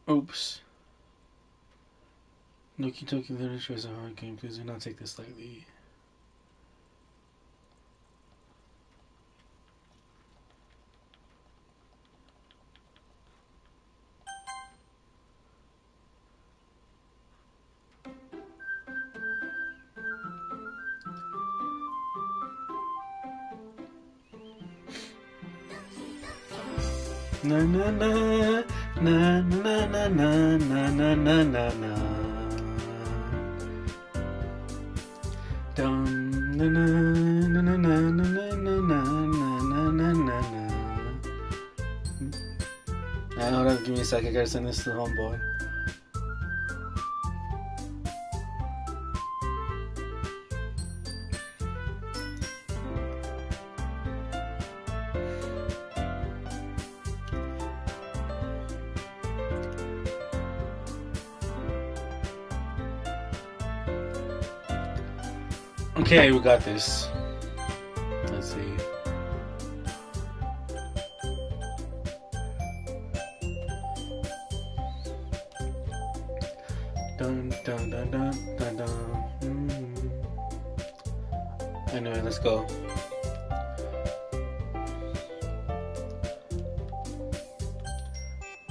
Oops. Doki Doki literature is a hard game. Please do not take this lightly. Na na na na na na na na na na na na. Dum na na na na na na na na na na na na. Hold up, give me a second. I gotta send this to the homeboy. Okay, we got this. Let's see. Dun dun dun dun dun dun. Anyway, let's go.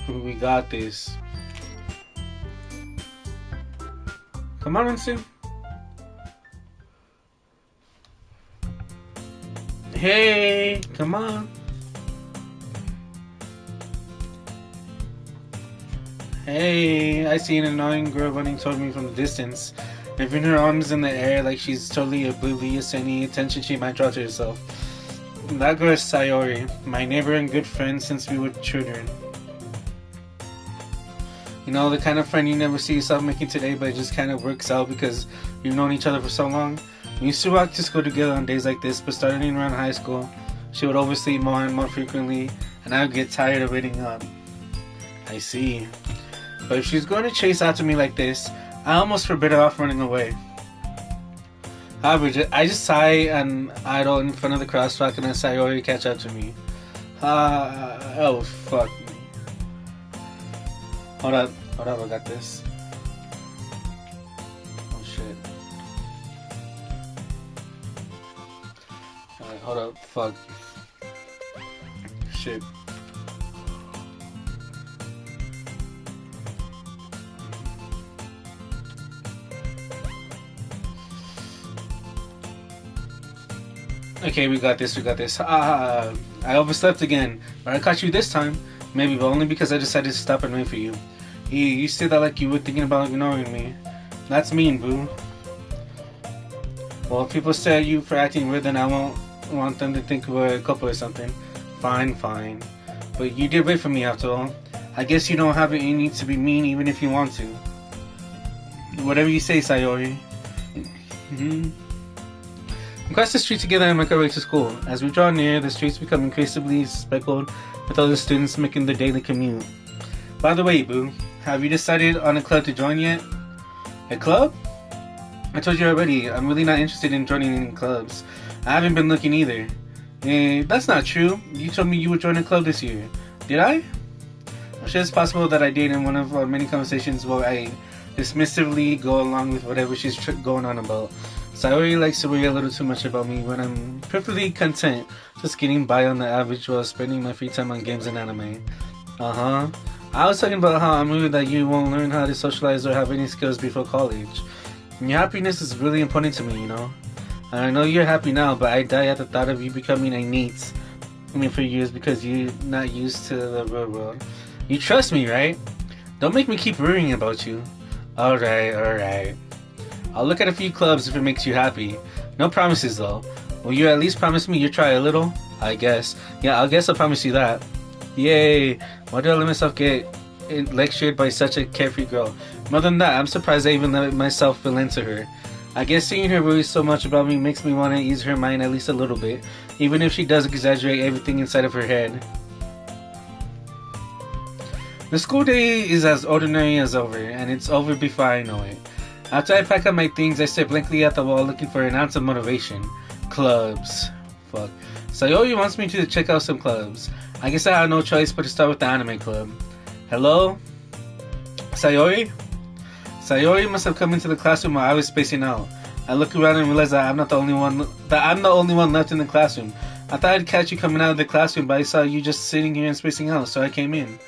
We got this. Come on, Winston. Hey, come on. Hey, I see an annoying girl running toward me from the distance, waving her arms in the air like she's totally oblivious to any attention she might draw to herself. That girl is Sayori, my neighbor and good friend since we were children. You know, the kind of friend you never see yourself making today, but it just kind of works out because you've known each other for so long. We used to walk to school together on days like this, but starting around high school, she would oversleep more and more frequently, and I would get tired of waiting up. I see. But if she's going to chase after me like this, I almost feel better off running away. However, I just sigh and idle in front of the crosswalk and then Sayori catch up to me. Oh fuck me. Hold up, I got this. Oh shit. Alright, hold up, fuck. Shit. Okay, we got this. I overslept again, but I caught you this time. Maybe, but only because I decided to stop and wait for you. You said that like you were thinking about ignoring me. That's mean, boo. Well, if people stare at you for acting weird, then I won't want them to think we're a couple or something. Fine. But you did wait for me after all. I guess you don't have it in you to be mean even if you want to. Whatever you say, Sayori. Across the street together and make our way to school. As we draw near, the streets become increasingly speckled with other students making their daily commute. By the way, boo, have you decided on a club to join yet? A club? I told you already, I'm really not interested in joining any clubs. I haven't been looking either. That's not true. You told me you would join a club this year. Did I? I'm sure it's possible that I did in one of our many conversations where I dismissively go along with whatever she's going on about. Sayori likes to worry a little too much about me when I'm perfectly content just getting by on the average while spending my free time on games and anime. I was talking about how I'm worried that you won't learn how to socialize or have any skills before college. And your happiness is really important to me, you know? And I know you're happy now, but I die at the thought of you becoming a NEET for years because you're not used to the real world. You trust me, right? Don't make me keep worrying about you. Alright. I'll look at a few clubs if it makes you happy. No promises though. Will you at least promise me you'll try a little? I guess. Yeah, I guess I'll promise you that. Yay! Why did I let myself get lectured by such a carefree girl? More than that, I'm surprised I even let myself feel into her. I guess seeing her worry so much about me makes me want to ease her mind at least a little bit, even if she does exaggerate everything inside of her head. The school day is as ordinary as over, and it's over before I know it. After I pack up my things, I stare blankly at the wall looking for an ounce of motivation. Clubs. Fuck. Sayori wants me to check out some clubs. I guess I have no choice but to start with the anime club. Hello? Sayori? Sayori must have come into the classroom while I was spacing out. I look around and realize that I'm the only one left in the classroom. I thought I'd catch you coming out of the classroom, but I saw you just sitting here and spacing out, so I came in.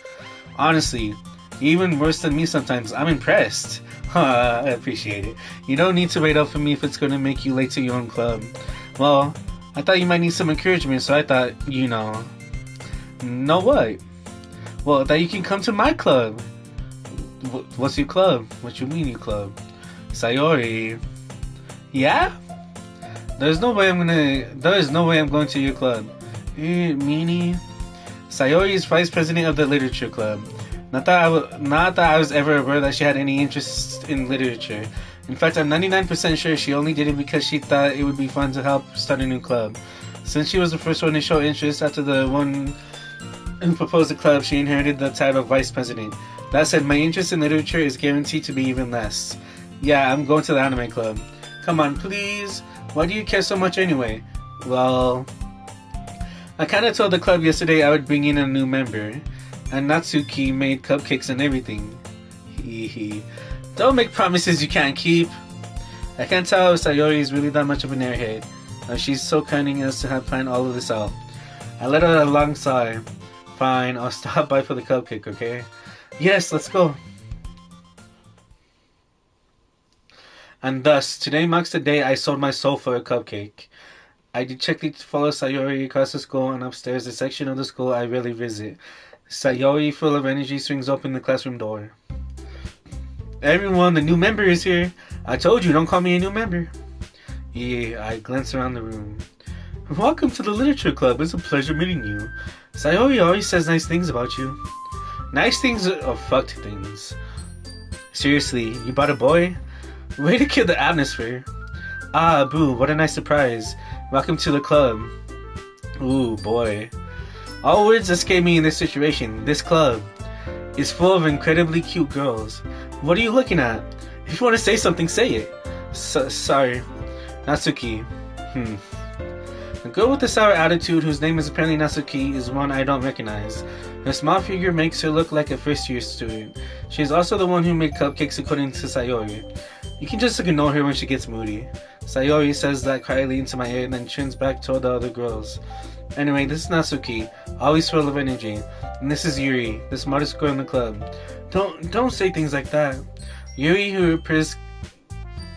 Honestly, you're even worse than me sometimes. I'm impressed. I appreciate it. You don't need to wait up for me if it's going to make you late to your own club. Well, I thought you might need some encouragement, so I thought, Know what? Well, that you can come to my club. What's your club? What you mean your club? Sayori. Yeah? There's no way I'm going to your club. Meanie. Sayori is vice president of the literature club. Not that I was ever aware that she had any interest in literature. In fact, I'm 99% sure she only did it because she thought it would be fun to help start a new club. Since she was the first one to show interest after the one who proposed the club, she inherited the title of vice president. That said, my interest in literature is guaranteed to be even less. Yeah, I'm going to the anime club. Come on, please. Why do you care so much anyway? Well, I kinda told the club yesterday I would bring in a new member. And Natsuki made cupcakes and everything. Hee. Don't make promises you can't keep. I can't tell if Sayori is really that much of an airhead. She's so cunning as to have planned all of this out. I let out a long sigh. Fine, I'll stop by for the cupcake, okay? Yes, let's go. And thus, today marks the day I sold my soul for a cupcake. I dejectedly follow Sayori across the school and upstairs, the section of the school I rarely visit. Sayori, full of energy, swings open the classroom door. Everyone, the new member is here. I told you, don't call me a new member. Yeah, I glance around the room. Welcome to the literature club. It's a pleasure meeting you. Sayori always says nice things about you. Nice things or fucked things? Seriously, you bought a boy? Way to kill the atmosphere. Ah, boo, what a nice surprise. Welcome to the club. Ooh, boy. All words escape me in this situation. This club is full of incredibly cute girls. What are you looking at? If you want to say something, say it. Sorry. Natsuki. The girl with the sour attitude, whose name is apparently Natsuki, is one I don't recognize. Her small figure makes her look like a first-year student. She is also the one who made cupcakes according to Sayori. You can just ignore her when she gets moody. Sayori says that quietly into my ear and then turns back toward the other girls. Anyway, this is Natsuki, always full of energy. And this is Yuri, the smartest girl in the club. Don't say things like that. Yuri, who appears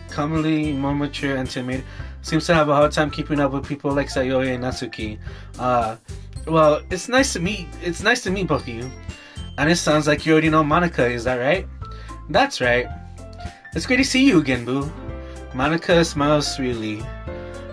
commonly more mature and timid, seems to have a hard time keeping up with people like Sayori and Natsuki. Well, it's nice to meet both of you. And it sounds like you already know Monica, is that right? That's right. It's great to see you again, boo. Monica smiles sweetly.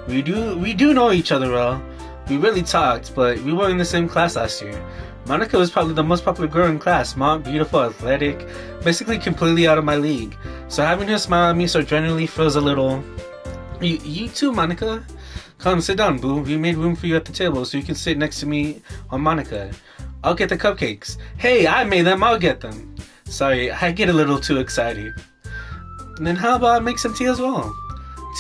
We do know each other well. We really talked, but we were in the same class last year. Monica was probably the most popular girl in class, smart, beautiful, athletic, basically completely out of my league. So having her smile at me so genuinely feels a little... You too, Monica? Come, sit down, boo. We made room for you at the table so you can sit next to me or Monica. I'll get the cupcakes. Hey, I made them, I'll get them. Sorry, I get a little too excited. And then how about I make some tea as well?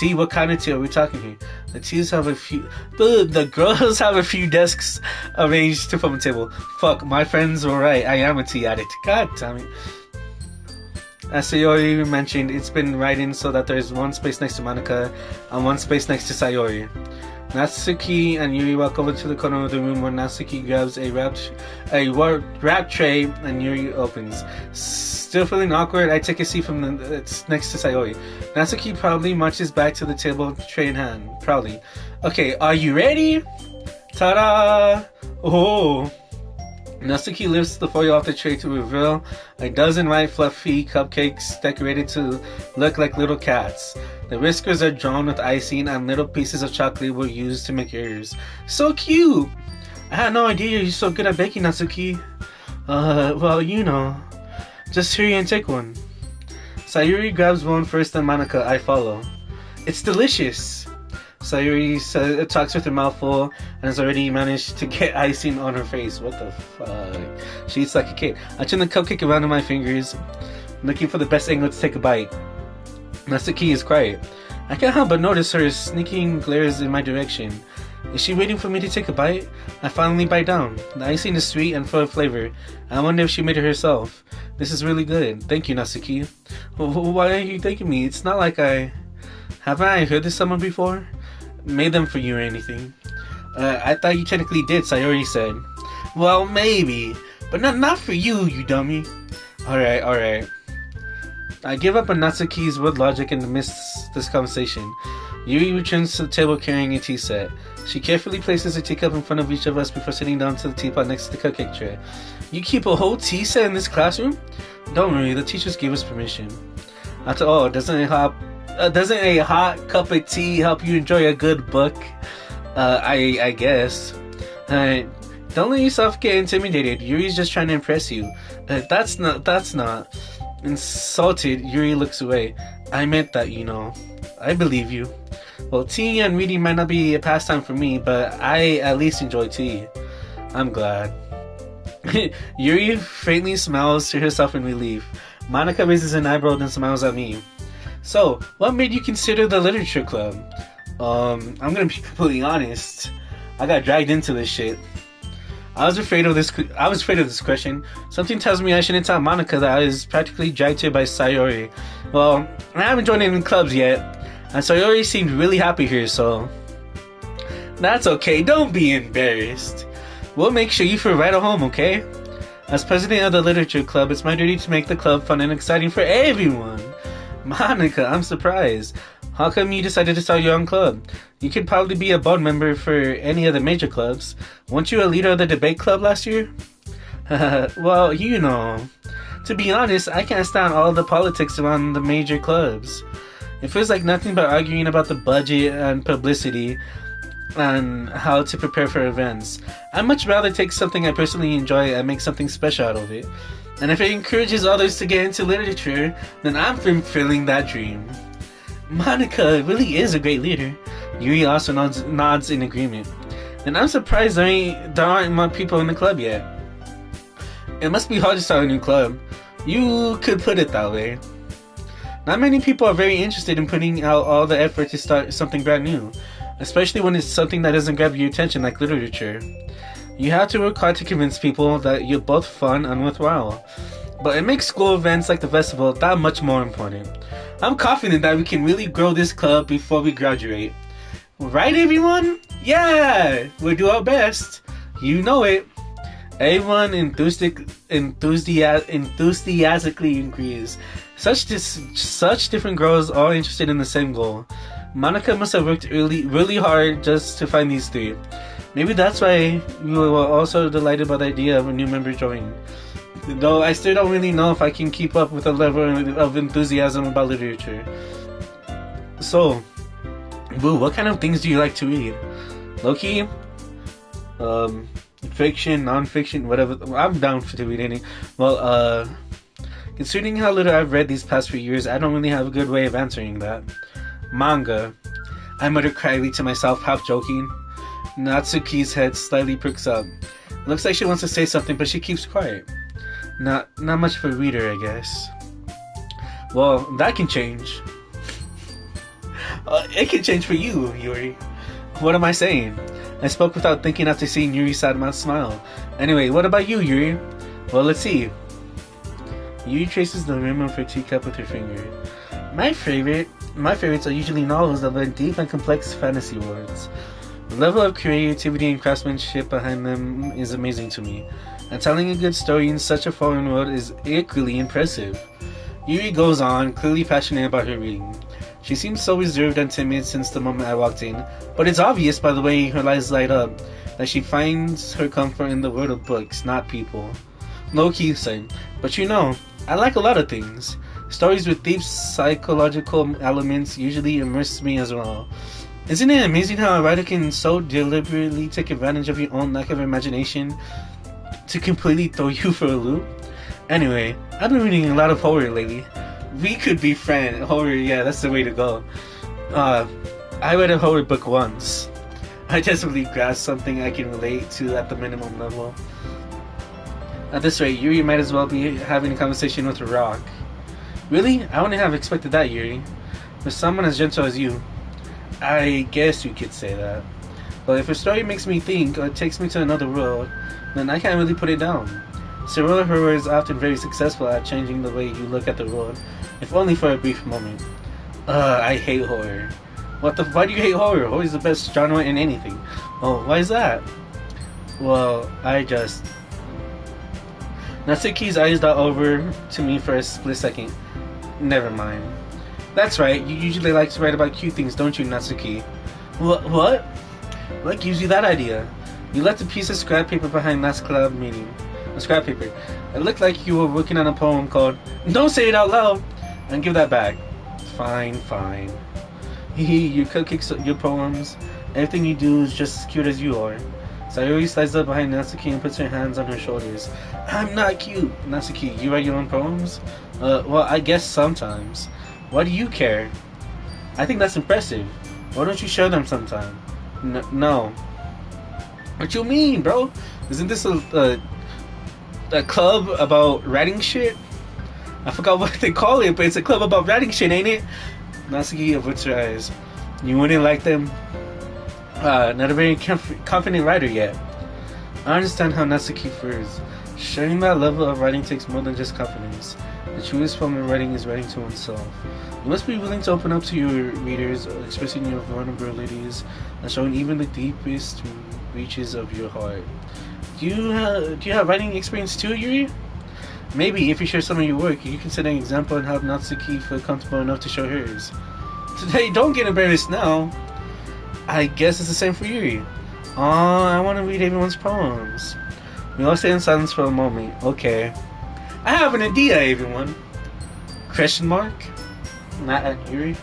Tea? What kind of tea are we talking here? The girls have a few desks arranged to form a table. Fuck, my friends were right. I am a tea addict. God damn it. As Sayori mentioned, it's been writing so that there's one space next to Monica and one space next to Sayori. Natsuki and Yuri walk over to the corner of the room where Natsuki grabs a wrapped tray and Yuri opens. Still feeling awkward, I take a seat from it's next to Sayori. Natsuki proudly marches back to the table, tray in hand. Proudly. Okay, are you ready? Ta-da! Oh! Natsuki lifts the foil off the tray to reveal a dozen white fluffy cupcakes decorated to look like little cats. The whiskers are drawn with icing and little pieces of chocolate were used to make ears. So cute! I had no idea you're so good at baking, Natsuki. Well, you know. Just hurry and take one. Sayuri grabs one first, then Monica. I follow. It's delicious! Sayuri talks with her mouth full and has already managed to get icing on her face. What the fuck? She eats like a kid. I turn the cupcake around in my fingers, looking for the best angle to take a bite. Natsuki is quiet. I can't help but notice her sneaking glares in my direction. Is she waiting for me to take a bite? I finally bite down. The icing is sweet and full of flavor. I wonder if she made it herself. This is really good. Thank you, Natsuki. Why are you thanking me? It's not like Haven't I heard this someone before? Made them for you or anything. I thought you technically did, Sayori said. Well, maybe. But not for you, you dummy. Alright. I give up on Natsuki's word logic in the midst of this conversation. Yuri returns to the table carrying a tea set. She carefully places a teacup in front of each of us before sitting down to the teapot next to the cupcake tray. You keep a whole tea set in this classroom? Don't worry, the teachers gave us permission. After all, doesn't a hot cup of tea help you enjoy a good book? I guess. Don't let yourself get intimidated. Yuri's just trying to impress you. That's not. Insulted, Yuri looks away. I meant that, you know. I believe you. Well, tea and reading might not be a pastime for me, but I at least enjoy tea. I'm glad. Yuri faintly smiles to herself in relief. Monica raises an eyebrow then smiles at me. So, what made you consider the literature club? I'm gonna be completely honest. I got dragged into this shit. I was afraid of this question. Something tells me I shouldn't tell Monica that I was practically dragged here by Sayori. Well, I haven't joined any clubs yet, and Sayori seemed really happy here, so... That's okay, don't be embarrassed. We'll make sure you feel right at home, okay? As president of the literature club, it's my duty to make the club fun and exciting for everyone. Monica, I'm surprised. How come you decided to start your own club? You could probably be a board member for any of the major clubs. Weren't you a leader of the debate club last year? Well, you know. To be honest, I can't stand all the politics around the major clubs. It feels like nothing but arguing about the budget and publicity and how to prepare for events. I'd much rather take something I personally enjoy and make something special out of it. And if it encourages others to get into literature, then I'm fulfilling that dream. Monica really is a great leader. Yuri also nods in agreement. And I'm surprised there aren't more people in the club yet. It must be hard to start a new club. You could put it that way. Not many people are very interested in putting out all the effort to start something brand new, especially when it's something that doesn't grab your attention like literature. You have to work hard to convince people that you're both fun and worthwhile. But it makes school events like the festival that much more important. I'm confident that we can really grow this club before we graduate. Right, everyone? Yeah! We'll do our best. You know it. Everyone enthusiastically agrees. Such different girls all interested in the same goal. Monica must have worked really hard just to find these three. Maybe that's why we were also delighted by the idea of a new member joining. Though I still don't really know if I can keep up with the level of enthusiasm about literature. So, Boo, what kind of things do you like to read? Low-key? Fiction, non-fiction, whatever. I'm down to read any. Well, considering how little I've read these past few years, I don't really have a good way of answering that. Manga. I mutter quietly to myself, half joking. Natsuki's head slightly perks up. It looks like she wants to say something, but she keeps quiet. Not much for a reader, I guess. Well, that can change. It can change for you, Yuri. What am I saying? I spoke without thinking after seeing Yuri's sad-mouth smile. Anyway, what about you, Yuri? Well, let's see. Yuri traces the rim of her teacup with her finger. My favorites are usually novels that blend deep and complex fantasy worlds. The level of creativity and craftsmanship behind them is amazing to me, and telling a good story in such a foreign world is equally impressive. Yuri goes on, clearly passionate about her reading. She seems so reserved and timid since the moment I walked in, but it's obvious by the way her eyes light up that she finds her comfort in the world of books, not people. Low-key said, but you know, I like a lot of things. Stories with deep psychological elements usually immerse me as well. Isn't it amazing how a writer can so deliberately take advantage of your own lack of imagination to completely throw you for a loop? Anyway, I've been reading a lot of horror lately. We could be friends. Horror, yeah, that's the way to go. I read a horror book once. I desperately grasped something I can relate to at the minimum level. At this rate, Yuri might as well be having a conversation with a rock. Really? I wouldn't have expected that, Yuri. For someone as gentle as you. I guess you could say that. But if a story makes me think or takes me to another world, then I can't really put it down. Serial horror is often very successful at changing the way you look at the world, if only for a brief moment. I hate horror. Why do you hate horror? Horror is the best genre in anything. Oh, why is that? Well, Natsuki's eyes dot over to me for a split second. Never mind. That's right, you usually like to write about cute things, don't you, Natsuki? What? What gives you that idea? You left a piece of scrap paper behind last club meeting. A scrap paper. It looked like you were working on a poem called Don't Say It Out Loud! And give that back. Fine. Hehe, your cupcakes, your poems, everything you do is just as cute as you are. Sayori slides up behind Natsuki and puts her hands on her shoulders. I'm not cute! Natsuki, you write your own poems? Well, I guess sometimes. Why do you care? I think that's impressive. Why don't you share them sometime? No. What you mean, bro? Isn't this a club about writing shit? I forgot what they call it, but it's a club about writing shit, ain't it? Natsuki averts her eyes. You wouldn't like them? Not a very confident writer yet. I understand how Natsuki feels. Sharing that level of writing takes more than just confidence. The truest form of writing is writing to oneself. You must be willing to open up to your readers, expressing your vulnerabilities, and showing even the deepest reaches of your heart. Do you have writing experience too, Yuri? Maybe if you share some of your work, you can set an example and help Natsuki feel comfortable enough to show hers. Today, don't get embarrassed now. I guess it's the same for Yuri. I want to read everyone's poems. We all stay in silence for a moment. Okay. I have an idea, everyone. Question mark? Not at Yuri.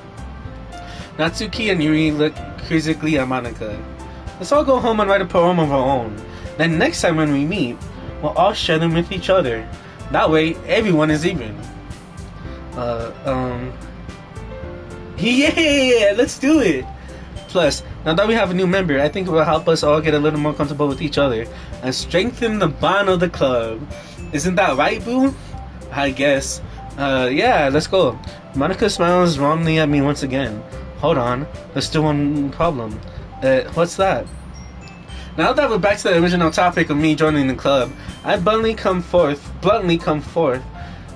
Natsuki and Yuri look quizzically at Monika. Let's all go home and write a poem of our own. Then next time when we meet, we'll all share them with each other. That way, everyone is even. Yeah, let's do it. Plus, now that we have a new member, I think it will help us all get a little more comfortable with each other and strengthen the bond of the club. Isn't that right, Boo? I guess. Yeah, let's go. Monika smiles warmly at me once again. Hold on, there's still one problem. What's that? Now that we're back to the original topic of me joining the club, I bluntly come forth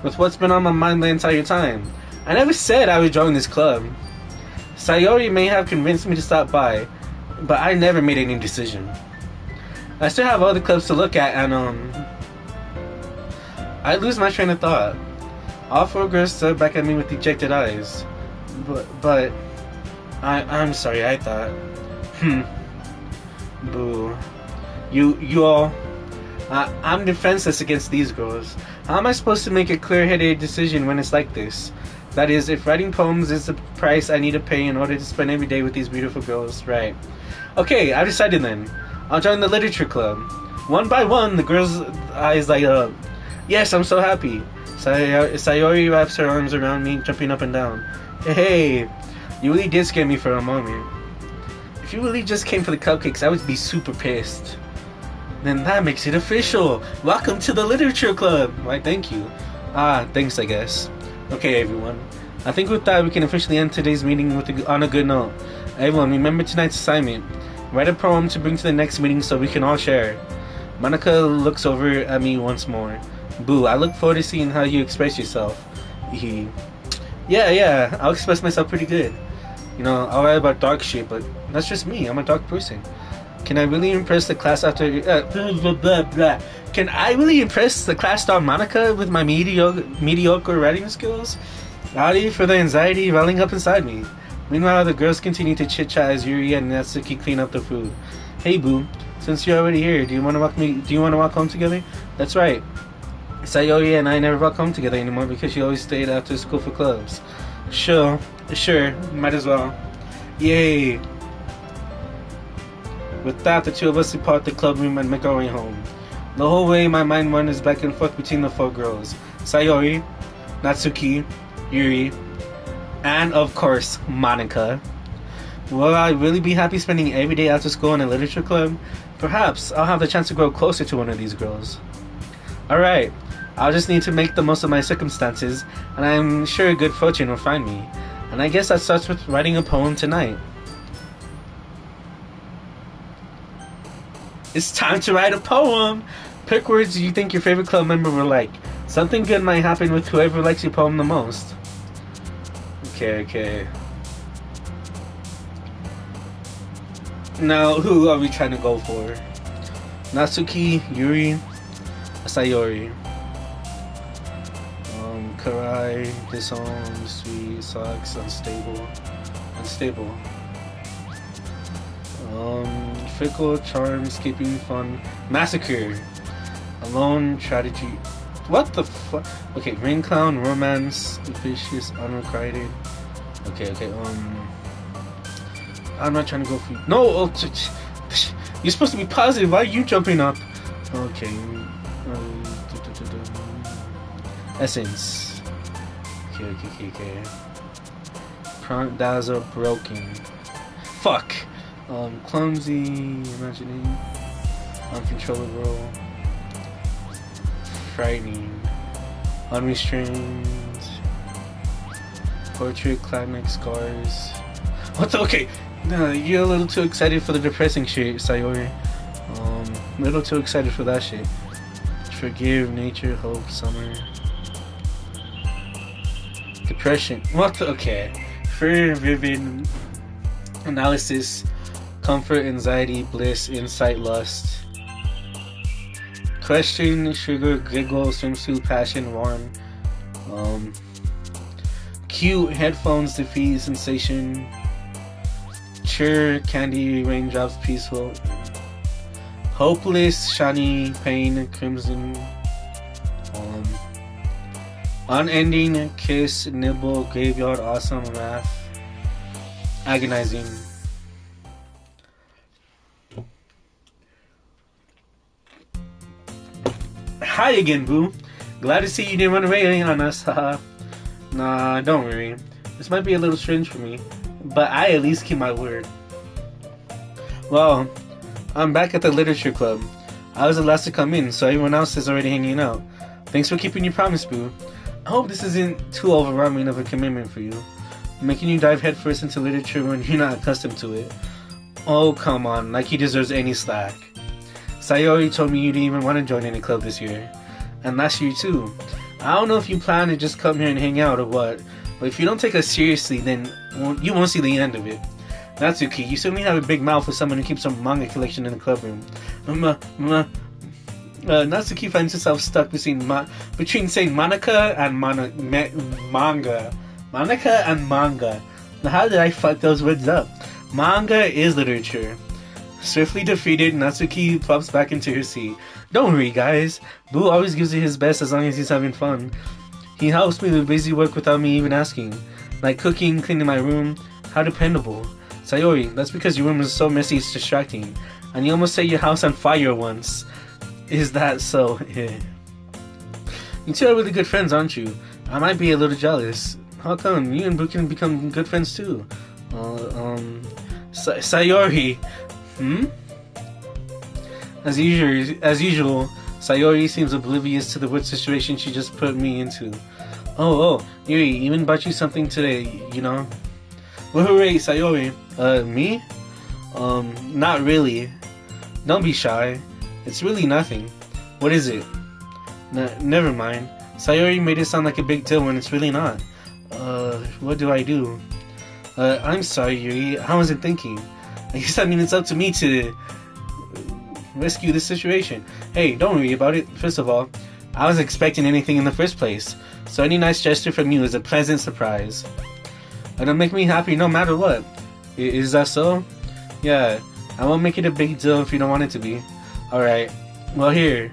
with what's been on my mind the entire time. I never said I would join this club. Sayori may have convinced me to stop by, but I never made any decision. I still have other clubs to look at, and I lose my train of thought. All four girls stared back at me with dejected eyes. But I'm sorry, I thought. Boo. You all. I'm defenseless against these girls. How am I supposed to make a clear-headed decision when it's like this? That is, if writing poems is the price I need to pay in order to spend every day with these beautiful girls, right? Okay, I decided then. I'll join the literature club. One by one, the girls' eyes light up. Yes, I'm so happy. Sayori wraps her arms around me, jumping up and down. Hey, you really did scare me for a moment. If you really just came for the cupcakes, I would be super pissed. Then that makes it official. Welcome to the literature club. Why, thank you. Thanks, I guess. Okay, everyone. I think with that, we can officially end today's meeting on a good note. Everyone, remember tonight's assignment. Write a poem to bring to the next meeting so we can all share. Monika looks over at me once more. Boo, I look forward to seeing how you express yourself. Yeah, I'll express myself pretty good. You know, I'll write about dark shit, but that's just me. I'm a dark person. Can I really impress the class after... Can I really impress the class star Monika with my mediocre writing skills? Howdy for the anxiety welling up inside me. Meanwhile, the girls continue to chit-chat as Yuri and Natsuki clean up the food. Hey, Boo. Since you're already here, do you want to walk home together? That's right. Sayori and I never walk home together anymore because she always stayed after school for clubs. Sure, might as well. Yay! With that, the two of us depart the club room and make our way home. The whole way, my mind wanders back and forth between the four girls. Sayori, Natsuki, Yuri, and of course, Monika. Will I really be happy spending every day after school in a literature club? Perhaps I'll have the chance to grow closer to one of these girls. Alright, I'll just need to make the most of my circumstances, and I'm sure good fortune will find me. And I guess that starts with writing a poem tonight. It's time to write a poem. Pick words you think your favorite club member will like. Something good might happen with whoever likes your poem the most. Okay. Now, who are we trying to go for? Natsuki, Yuri, Sayori. Karai, disowned, sweet, sucks, unstable. Fickle, charm, escaping, fun, massacre. Alone, strategy. What the fuck? Okay, rain clown, romance, vicious, unrequited. Okay. I'm not trying to go for you. No, you're supposed to be positive. Why are you jumping up? Okay. Essence. Okay. Dazzle, broken. Fuck. Clumsy, imagining, uncontrollable, frightening, unrestrained, portrait, climax, scars. What the? Okay. No, you're a little too excited for the depressing shit, Sayori. A little too excited for that shit. Forgive, nature, hope, summer. Depression. What the? Okay. Fear, vivid, analysis, comfort, anxiety, bliss, insight, lust. Question, sugar, giggle, swimsuit, passion, warm. Cute, headphones, defeat, sensation. Cheer, candy, raindrops, peaceful. Hopeless, shiny, pain, crimson. Unending, kiss, nibble, graveyard, awesome, wrath. Agonizing. Hi again, boo. Glad to see you didn't run away on us, haha. Nah, don't worry. This might be a little strange for me, but I at least keep my word. Well, I'm back at the literature club. I was the last to come in, so everyone else is already hanging out. Thanks for keeping your promise, boo. I hope this isn't too overwhelming of a commitment for you, making you dive headfirst into literature when you're not accustomed to it. Oh, come on, like he deserves any slack. Sayori told me you didn't even want to join any club this year, and last year too. I don't know if you plan to just come here and hang out or what, but if you don't take us seriously, then you won't see the end of it. Natsuki, you certainly have a big mouth for someone who keeps a manga collection in the club room. Natsuki finds herself stuck between saying Monica and manga. Monica and manga. Now how did I fuck those words up? Manga is literature. Swiftly defeated, Natsuki plops back into her seat. Don't worry, guys. Boo always gives it his best as long as he's having fun. He helps me with busy work without me even asking. Like cooking, cleaning my room. How dependable. Sayori, that's because your room is so messy it's distracting. And you almost set your house on fire once. Is that so? Yeah. You two are really good friends, aren't you? I might be a little jealous. How come? You and Boo can become good friends too. Sayori. As usual, Sayori seems oblivious to the weird situation she just put me into. Oh, Yuri, even bought you something today, you know? Well, hooray, Sayori. Me? Not really. Don't be shy. It's really nothing. What is it? Never mind. Sayori made it sound like a big deal when it's really not. What do I do? I'm sorry, Yuri. I wasn't thinking. I guess it's up to me to rescue this situation. Hey, don't worry about it. First of all, I wasn't expecting anything in the first place, so any nice gesture from you is a pleasant surprise. It'll make me happy no matter what. Is that so? Yeah, I won't make it a big deal if you don't want it to be. Alright, well here.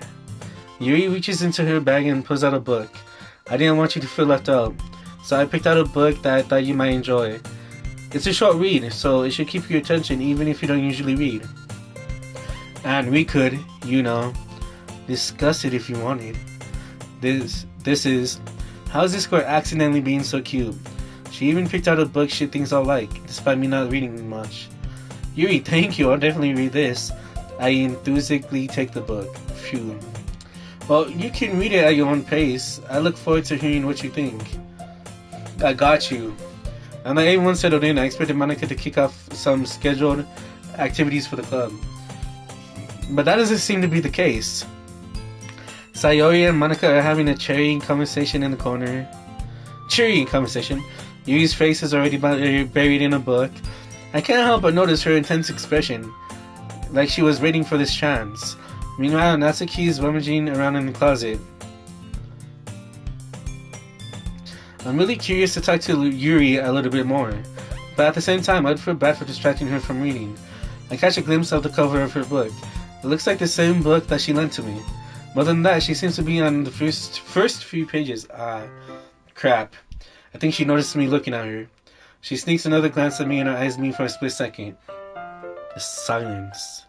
Yuri reaches into her bag and pulls out a book. I didn't want you to feel left out, so I picked out a book that I thought you might enjoy. It's a short read, so it should keep your attention even if you don't usually read. And we could, you know, discuss it if you wanted. This is How's this girl accidentally being so cute? She even picked out a book she thinks I'll like, despite me not reading much. Yuri, thank you, I'll definitely read this. I enthusiastically take the book. Phew. Well, you can read it at your own pace. I look forward to hearing what you think. I got you. And like everyone settled in, I expected Monica to kick off some scheduled activities for the club. But that doesn't seem to be the case. Sayori and Monica are having a cheery conversation in the corner. Cheery conversation. Yuri's face is already buried in a book. I can't help but notice her intense expression, like she was waiting for this chance. Meanwhile, Natsuki is rummaging around in the closet. I'm really curious to talk to Yuri a little bit more, but at the same time, I'd feel bad for distracting her from reading. I catch a glimpse of the cover of her book. It looks like the same book that she lent to me. More than that, she seems to be on the first few pages. Crap. I think she noticed me looking at her. She sneaks another glance at me and her eyes meet for a split second. The silence.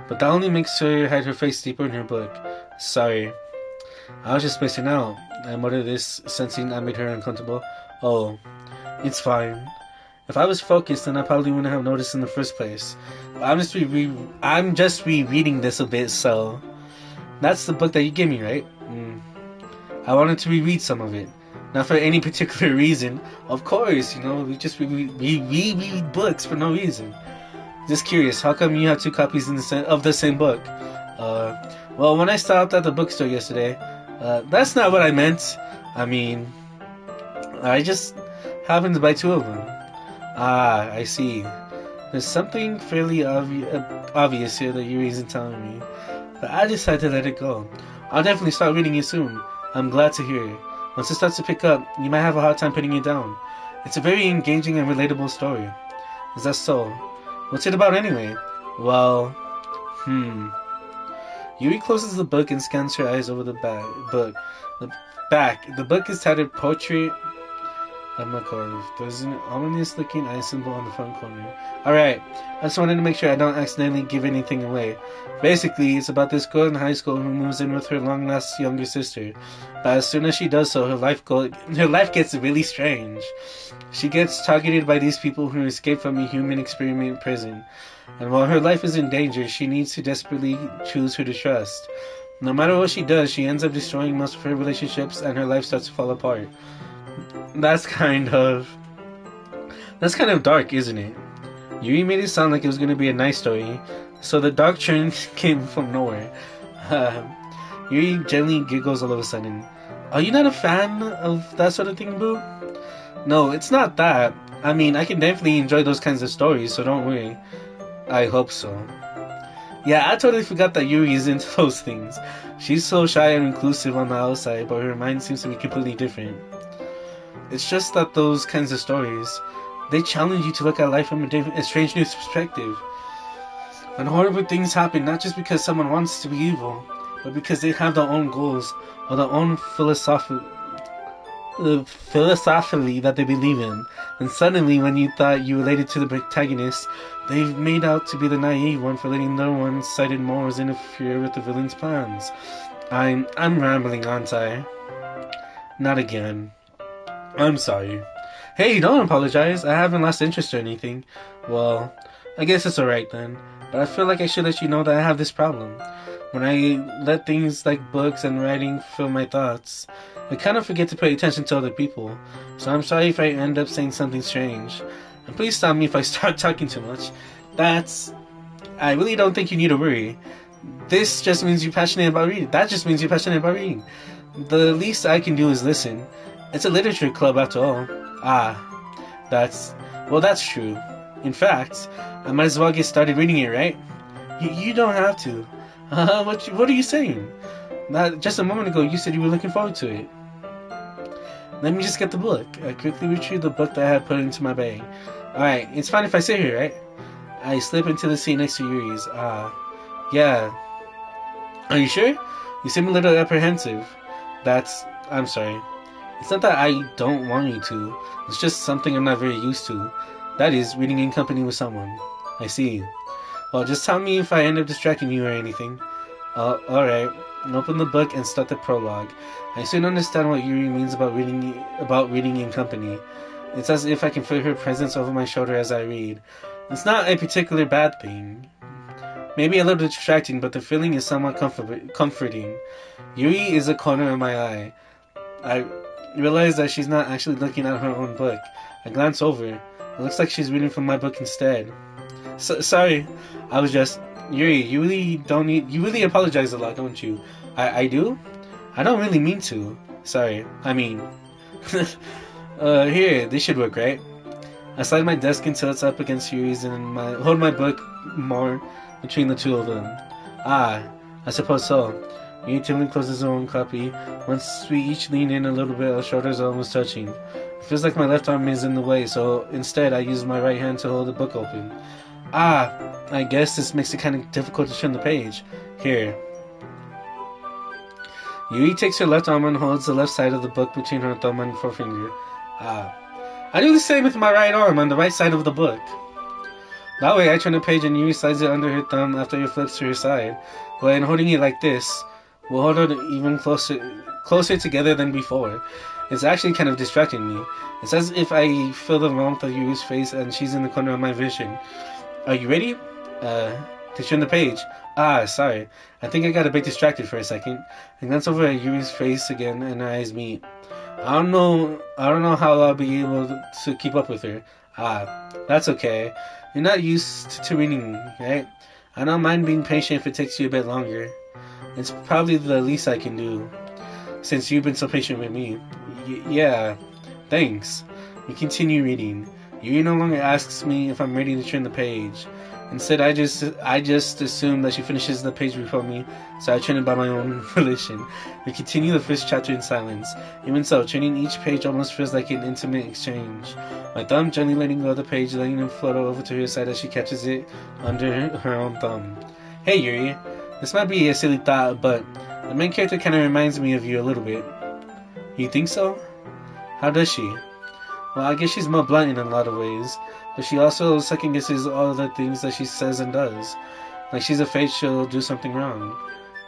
But that only makes her hide her face deeper in her book. Sorry. I was just spacing out. I muttered this, sensing I made her uncomfortable. Oh, it's fine. If I was focused, then I probably wouldn't have noticed in the first place. But I'm just rereading this a bit, so... That's the book that you gave me, right? I wanted to reread some of it. Not for any particular reason. Of course, we just reread books for no reason. Just curious, how come you have two copies of the same book? Well, when I stopped at the bookstore yesterday, that's not what I meant. I mean, I just happened to buy two of them. I see. There's something fairly obvious here that Yuri isn't telling me. But I decided to let it go. I'll definitely start reading it soon. I'm glad to hear it. Once it starts to pick up, you might have a hard time putting it down. It's a very engaging and relatable story. Is that so? What's it about anyway? Well, Yuri closes the book and scans her eyes over the book. The book is titled Portrait of Makarov. There's an ominous looking eye symbol on the front corner. Alright, I just wanted to make sure I don't accidentally give anything away. Basically, it's about this girl in high school who moves in with her long-lost younger sister. But as soon as she does so, her life gets really strange. She gets targeted by these people who escaped from a human experiment prison. And while her life is in danger, she needs to desperately choose who to trust. No matter what she does, she ends up destroying most of her relationships and her life starts to fall apart. That's kind of dark, isn't it? Yuri made it sound like it was going to be a nice story, so the dark turn came from nowhere. Yuri gently giggles all of a sudden. Are you not a fan of that sort of thing, Boo? No, it's not that. I mean, I can definitely enjoy those kinds of stories, so don't worry. I hope so. Yeah, I totally forgot that Yuri is into those things. She's so shy and inclusive on the outside, but her mind seems to be completely different. It's just that those kinds of stories, they challenge you to look at life from a strange new perspective. And horrible things happen not just because someone wants to be evil, but because they have their own goals or their own philosophically that they believe in. And suddenly, when you thought you related to the protagonist, they've made out to be the naive one for letting their one-sided morals interfere with the villain's plans. I'm rambling, aren't I? Not again. I'm sorry. Hey, don't apologize. I haven't lost interest or anything. Well, I guess it's alright then. But I feel like I should let you know that I have this problem. When I let things like books and writing fill my thoughts, I kind of forget to pay attention to other people. So I'm sorry if I end up saying something strange. And please stop me if I start talking too much. I really don't think you need to worry. This just means you're passionate about reading. That just means you're passionate about reading. The least I can do is listen. It's a literature club after all. That's true. In fact, I might as well get started reading it, right? You don't have to. What are you saying? Just a moment ago, you said you were looking forward to it. Let me just get the book. I quickly retrieved the book that I had put into my bag. Alright, it's fine if I sit here, right? I slip into the seat next to Yuri's. Yeah. Are you sure? You seem a little apprehensive. I'm sorry. It's not that I don't want you to. It's just something I'm not very used to. That is, reading in company with someone. I see. Well, just tell me if I end up distracting you or anything. Alright. Open the book and start the prologue. I soon understand what Yuri means about reading in company. It's as if I can feel her presence over my shoulder as I read. It's not a particular bad thing. Maybe a little distracting, but the feeling is somewhat comforting. Yuri is a corner of my eye. I realize that she's not actually looking at her own book. I glance over. It looks like she's reading from my book instead. Sorry, I was just Yuri, you really don't need. You really apologize a lot, don't you? I do? I don't really mean to. Sorry. I mean. Here, this should work, right? I slide my desk until it's up against Yuri's and hold my book more between the two of them. Ah, I suppose so. Yuri timidly closes her own copy. Once we each lean in a little bit, our shoulders are almost touching. It feels like my left arm is in the way, so instead I use my right hand to hold the book open. Ah, I guess this makes it kind of difficult to turn the page. Here. Yuri takes her left arm and holds the left side of the book between her thumb and forefinger. Ah. I do the same with my right arm on the right side of the book. That way I turn the page and Yuri slides it under her thumb after it flips to her side. But in holding it like this, we'll hold it even closer together than before. It's actually kind of distracting me. It's as if I feel the warmth of Yuri's face and she's in the corner of my vision. Are you ready? To turn the page. Ah, sorry. I think I got a bit distracted for a second. I glance over at Yuri's face again and our eyes meet. I don't know how I'll be able to keep up with her. Ah, that's okay. You're not used to reading, right? I don't mind being patient if it takes you a bit longer. It's probably the least I can do, since you've been so patient with me. Yeah, thanks. We continue reading. Yuri no longer asks me if I'm ready to turn the page. Instead, I just assume that she finishes the page before me, so I turn it by my own volition. We continue the first chapter in silence. Even so, turning each page almost feels like an intimate exchange. My thumb gently letting go of the page, letting it float over to her side as she catches it under her own thumb. Hey Yuri, this might be a silly thought, but the main character kind of reminds me of you a little bit. You think so? How does she? Well, I guess she's more blunt in a lot of ways, but she also second guesses all the things that she says and does. Like she's afraid she'll do something wrong.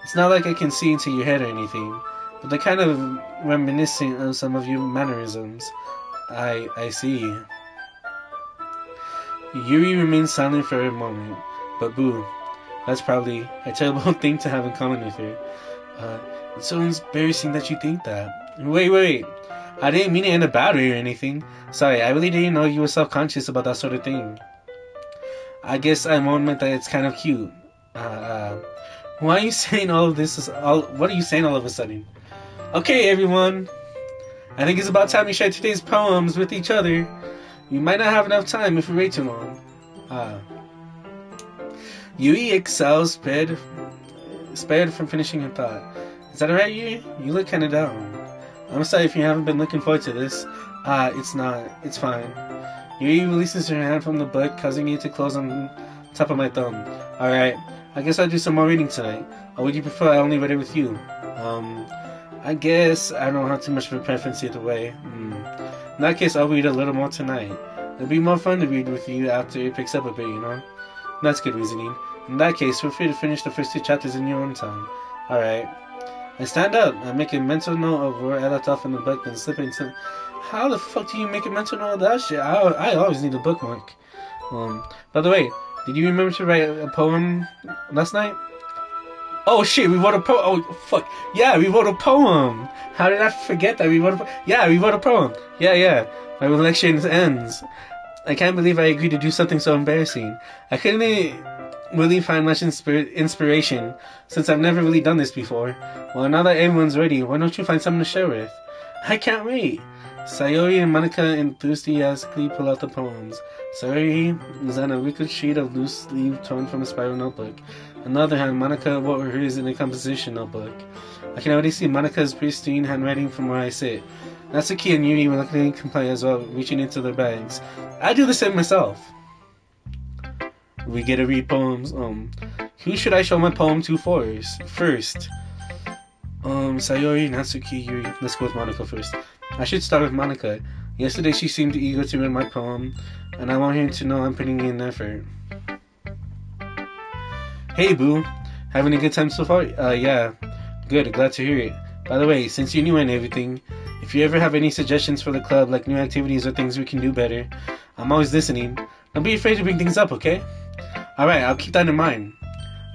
It's not like I can see into your head or anything, but they're kind of reminiscent of some of your mannerisms. I see. Yuri remains silent for a moment, but boo, that's probably a terrible thing to have in common with her. It's so embarrassing that you think that. Wait. I didn't mean it in a bad way or anything. Sorry, I really didn't know you were self-conscious about that sort of thing. I guess I won't admit that it's kind of cute. Why are you saying all of this? What are you saying all of a sudden? Okay, everyone. I think it's about time we share today's poems with each other. We might not have enough time if we wait too long. Yui exhales, spared from finishing her thought. Is that alright, Yui? You look kinda down. I'm sorry if you haven't been looking forward to this. It's not. It's fine. Yuri releases her hand from the book, causing it to close on top of my thumb. Alright, I guess I'll do some more reading tonight. Or would you prefer I only read it with you? I guess I don't have too much of a preference either way. In that case, I'll read a little more tonight. It'll be more fun to read with you after it picks up a bit, you know? That's good reasoning. In that case, feel free to finish the first 2 chapters in your own time. Alright. I stand up. I make a mental note of where I left off in the book, then slip into... How the fuck do you make a mental note of that shit? I always need a bookmark. By the way, did you remember to write a poem last night? Oh shit, we wrote a poem. Oh fuck. Yeah, we wrote a poem. How did I forget that? We wrote a poem. Yeah. My recollection ends. I can't believe I agreed to do something so embarrassing. I couldn't really find much inspiration, since I've never really done this before. Well, now that everyone's ready, why don't you find something to share with? I can't wait! Sayori and Monica enthusiastically pull out the poems. Sayori is on a wrinkled sheet of loose leaf torn from a spiral notebook. On the other hand, Monica wrote hers in a composition notebook. I can already see Monica's pristine handwriting from where I sit. Natsuki and Yuri reluctantly comply as well, reaching into their bags. I do the same myself. We get to read poems. Who should I show my poem to first? Sayori, Natsuki, Yuri. Let's go with Monica first. I should start with Monica. Yesterday she seemed eager to read my poem, and I want her to know I'm putting in effort. Hey, boo. Having a good time so far? Yeah. Good, glad to hear it. By the way, since you're new and everything, if you ever have any suggestions for the club, like new activities or things we can do better, I'm always listening. Don't be afraid to bring things up, okay? Alright, I'll keep that in mind.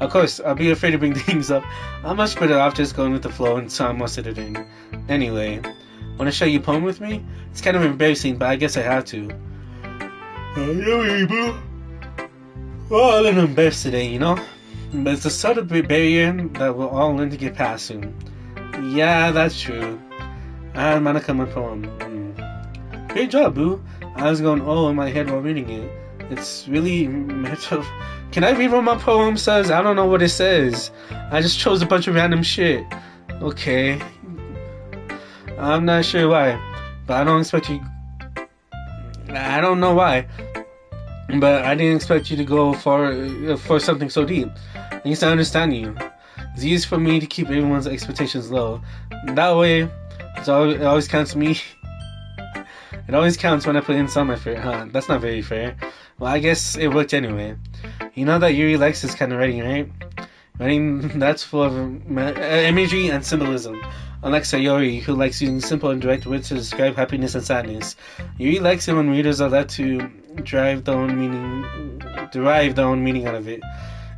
Of course, I'll be afraid to bring things up. I'm much better off just going with the flow and so I'm most of it in. Anyway, wanna share your poem with me? It's kind of embarrassing, but I guess I have to. Yeah, boo. We're all a little embarrassed today, you know? But it's a sort of barrier that we'll all learn to get past soon. Yeah, that's true. I'm gonna come up poem. Great job, Boo. I was going in my head while reading it. It's really meta. Can I read what my poem says? I don't know what it says. I just chose a bunch of random shit. Okay. I'm not sure why, but I don't expect you. I don't know why, but I didn't expect you to go for something so deep. At least I understand you. It's easy for me to keep everyone's expectations low. That way, it always counts me. It always counts when I put in some effort, huh? That's not very fair. Well, I guess it worked anyway. You know that Yuri likes this kind of writing, right? Writing that's full of imagery and symbolism. Unlike Sayori, who likes using simple and direct words to describe happiness and sadness, Yuri likes it when readers are led to derive their own meaning out of it.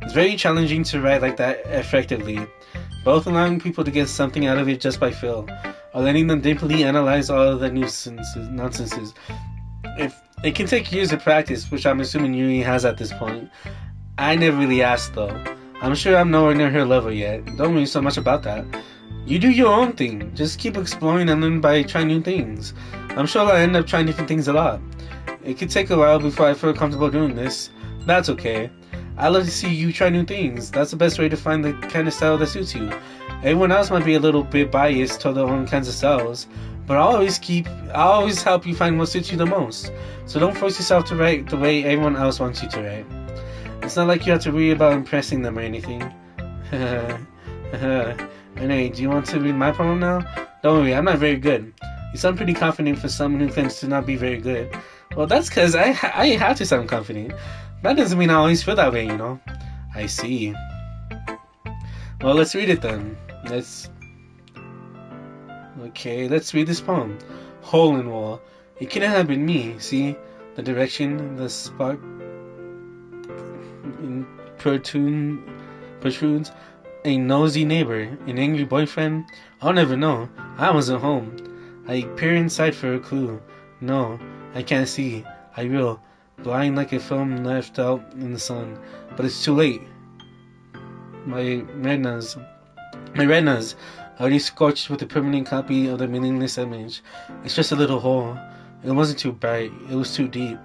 It's very challenging to write like that effectively, both allowing people to get something out of it just by feel, or letting them deeply analyze all of the nonsenses. If it can take years of practice, which I'm assuming Yuri has at this point. I never really asked though. I'm sure I'm nowhere near her level yet. Don't worry so much about that. You do your own thing. Just keep exploring and learn by trying new things. I'm sure I'll end up trying different things a lot. It could take a while before I feel comfortable doing this. That's okay. I love to see you try new things. That's the best way to find the kind of style that suits you. Everyone else might be a little bit biased toward their own kinds of styles, but I'll always help you find what suits you the most. So don't force yourself to write the way everyone else wants you to write. It's not like you have to worry about impressing them or anything. Anyway, do you want to read my poem now? Don't worry, I'm not very good. You sound pretty confident for someone who claims to not be very good. Well, that's because I have to sound confident. That doesn't mean I always feel that way, you know. I see. Well, let's read it then. Let's read this poem. Hole in wall. It couldn't have been me. See? The direction, the spark protrudes. A nosy neighbor, an angry boyfriend. I'll never know. I wasn't home. I peer inside for a clue. No, I can't see. I will. Blind like a film left out in the sun. But it's too late. My retinas already scorched with a permanent copy of the meaningless image. It's just a little hole. It wasn't too bright. It was too deep.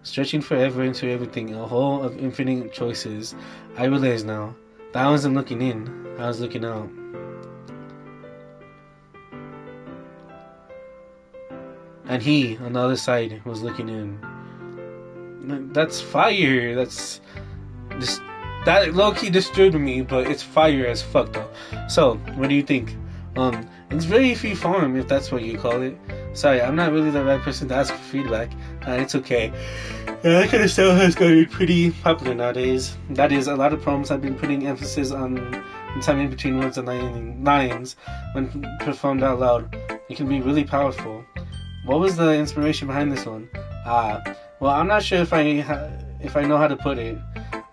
Stretching forever into everything. A hole of infinite choices. I realize now. I wasn't looking in. I was looking out. And he, on the other side, was looking in. That's fire. That low-key disturbed me, but it's fire as fuck, though. So, what do you think? It's very free form, if that's what you call it. Sorry, I'm not really the right person to ask for feedback. It's okay. That kind of style has gotten pretty popular nowadays. That is, a lot of poems have been putting emphasis on the time in between words and lines when performed out loud. It can be really powerful. What was the inspiration behind this one? Well, I'm not sure if I know how to put it.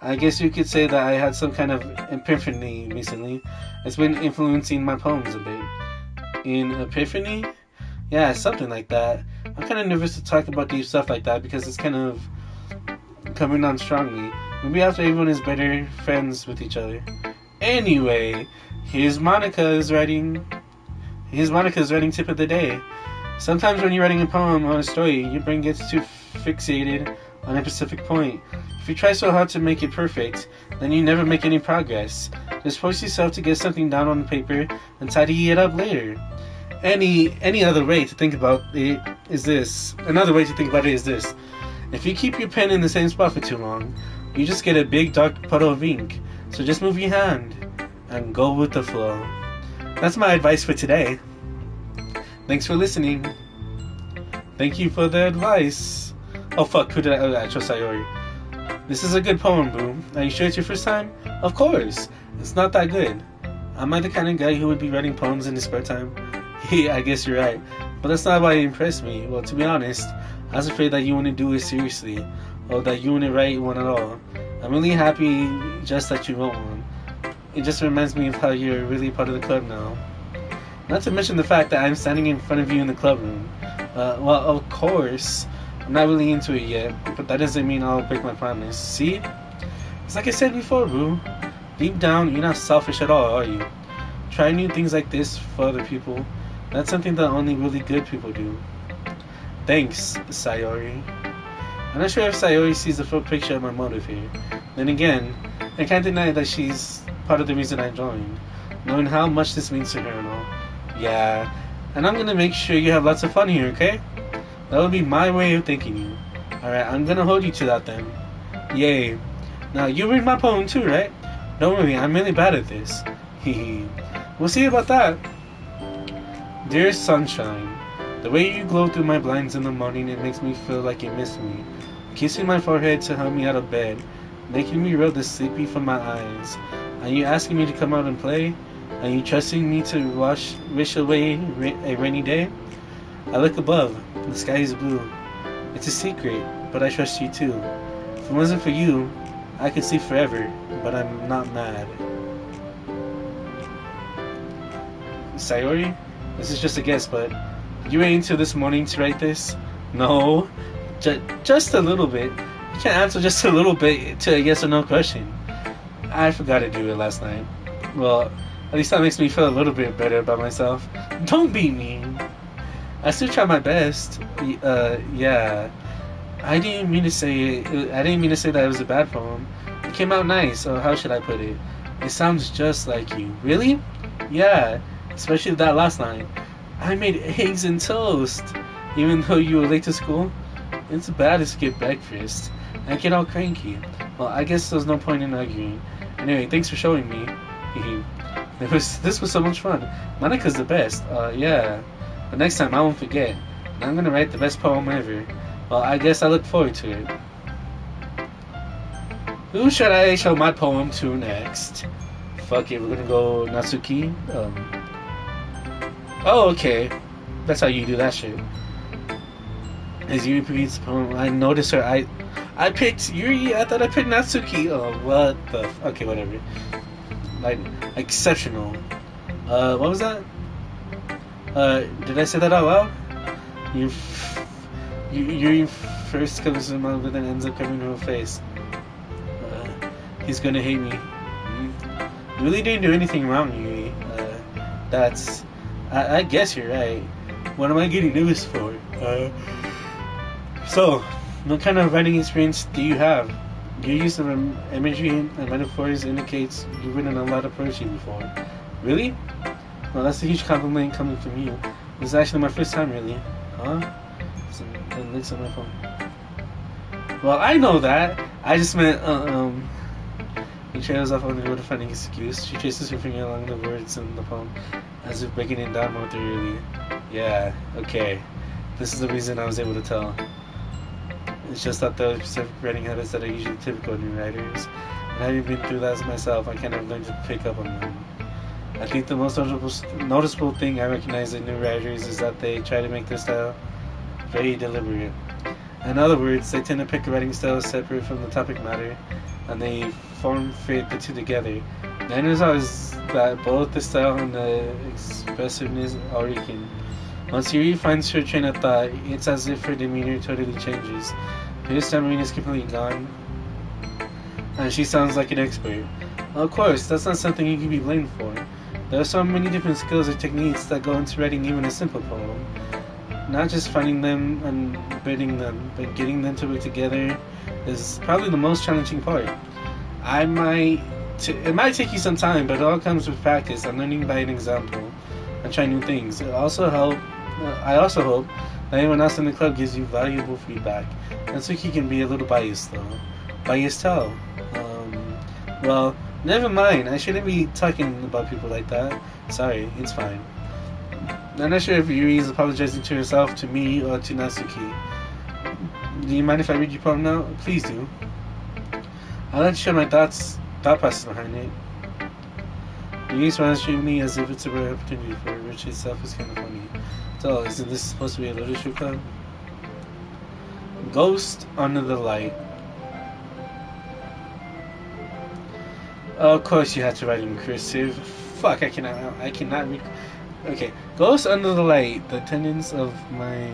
I guess you could say that I had some kind of epiphany recently. It's been influencing my poems a bit. An epiphany? Yeah, something like that. I'm kind of nervous to talk about deep stuff like that because it's kind of coming on strongly. Maybe after everyone is better friends with each other. Anyway, here's Monica's writing tip of the day. Sometimes when you're writing a poem or a story, your brain gets too fixated on a specific point. If you try so hard to make it perfect, then you never make any progress. Just force yourself to get something down on the paper and tidy it up later. Any other way to think about it is this. Another way to think about it is this. If you keep your pen in the same spot for too long, you just get a big dark puddle of ink. So just move your hand and go with the flow. That's my advice for today. Thanks for listening. Thank you for the advice. Oh fuck, who did I chose Sayori. This is a good poem, Boo. Are you sure it's your first time? Of course. It's not that good. Am I the kind of guy who would be writing poems in his spare time? Yeah, I guess you're right. But that's not why it impressed me. Well, to be honest, I was afraid that you wouldn't do it seriously, or that you wouldn't write one at all. I'm really happy just that you wrote one. It just reminds me of how you're really part of the club now. Not to mention the fact that I'm standing in front of you in the club room. Well, of course, I'm not really into it yet, but that doesn't mean I'll break my promise. See? It's like I said before, Boo. Deep down, you're not selfish at all, are you? Try new things like this for other people. That's something that only really good people do. Thanks, Sayori. I'm not sure if Sayori sees the full picture of my motive here. Then again, I can't deny that she's part of the reason I joined. Knowing how much this means to her and all. Yeah, and I'm gonna make sure you have lots of fun here, okay? That would be my way of thanking you. Alright, I'm gonna hold you to that then. Yay. Now, you read my poem too, right? Don't worry, I'm really bad at this. Hehe. We'll see about that. Dear sunshine, the way you glow through my blinds in the morning, it makes me feel like you miss me. Kissing my forehead to help me out of bed, making me rub the sleepy from my eyes. Are you asking me to come out and play? Are you trusting me to wish away a rainy day? I look above. The sky is blue. It's a secret, but I trust you too. If it wasn't for you, I could sleep forever, but I'm not mad. Sayori? This is just a guess, but you waited until this morning to write this? No. Just a little bit. You can't answer just a little bit to a yes or no question. I forgot to do it last night. Well, at least that makes me feel a little bit better about myself. Don't be mean. I still try my best. Yeah. I didn't mean to say that it was a bad poem. It came out nice, or how should I put it? It sounds just like you. Really? Yeah. Especially that last line. I made eggs and toast, even though you were late to school. It's bad to skip breakfast. I get all cranky. Well, I guess there's no point in arguing. Anyway, thanks for showing me. This was so much fun. Monika's the best. Yeah. But next time I won't forget. And I'm gonna write the best poem ever. Well, I guess I look forward to it. Who should I show my poem to next? Fuck it, we're gonna go Natsuki. Oh, okay. That's how you do that shit. As Yuri reads the poem, I notice her. I picked Yuri. I thought I picked Natsuki. Oh, what the? Okay, whatever. Like, exceptional. What was that? Did I say that out loud? Yuri first comes to mind, but then ends up covering her face. He's gonna hate me. You really didn't do anything wrong, Yuri. That's. I guess you're right. What am I getting nervous for? So, what kind of writing experience do you have? Your use of imagery and metaphors indicates you've written a lot of poetry before. Really? Well, that's a huge compliment coming from you. This is actually my first time, really. Huh? Some links on my phone. Well, I know that. I just meant, He trails off on the road to find an excuse. She traces her finger along the words in the poem, as if breaking it down more thoroughly. Yeah, okay. This is the reason I was able to tell. It's just that there are specific writing habits that are usually typical in new writers. And having been through that myself, I kind of learned to pick up on them. I think the most noticeable thing I recognize in new writers is that they try to make their style very deliberate. In other words, they tend to pick a writing style separate from the topic matter, and they form-fit the two together. The end result is that both the style and the expressiveness are weakened. Once Yuri finds her train of thought, it's as if her demeanor totally changes. Her stammering is completely gone, and she sounds like an expert. Of course, that's not something you can be blamed for. There are so many different skills or techniques that go into writing even a simple poem. Not just finding them and bidding them, but getting them to work together is probably the most challenging part. It might take you some time, but it all comes with practice and learning by an example and trying new things. I also hope that anyone else in the club gives you valuable feedback. Natsuki can be a little biased though. Biased how? Well, never mind. I shouldn't be talking about people like that. Sorry, it's fine. I'm not sure if Yuri is apologizing to herself, to me, or to Natsuki. Do you mind if I read your poem now? Please do. I'd like to share my thought process behind it. Yuri smiles to me as if it's a rare opportunity for her, which itself is kind of funny. So, isn't this supposed to be a literature club? Ghost Under the Light. Of course you had to write in cursive. Fuck, I cannot read. Okay, Ghost Under the Light, the attendance of my...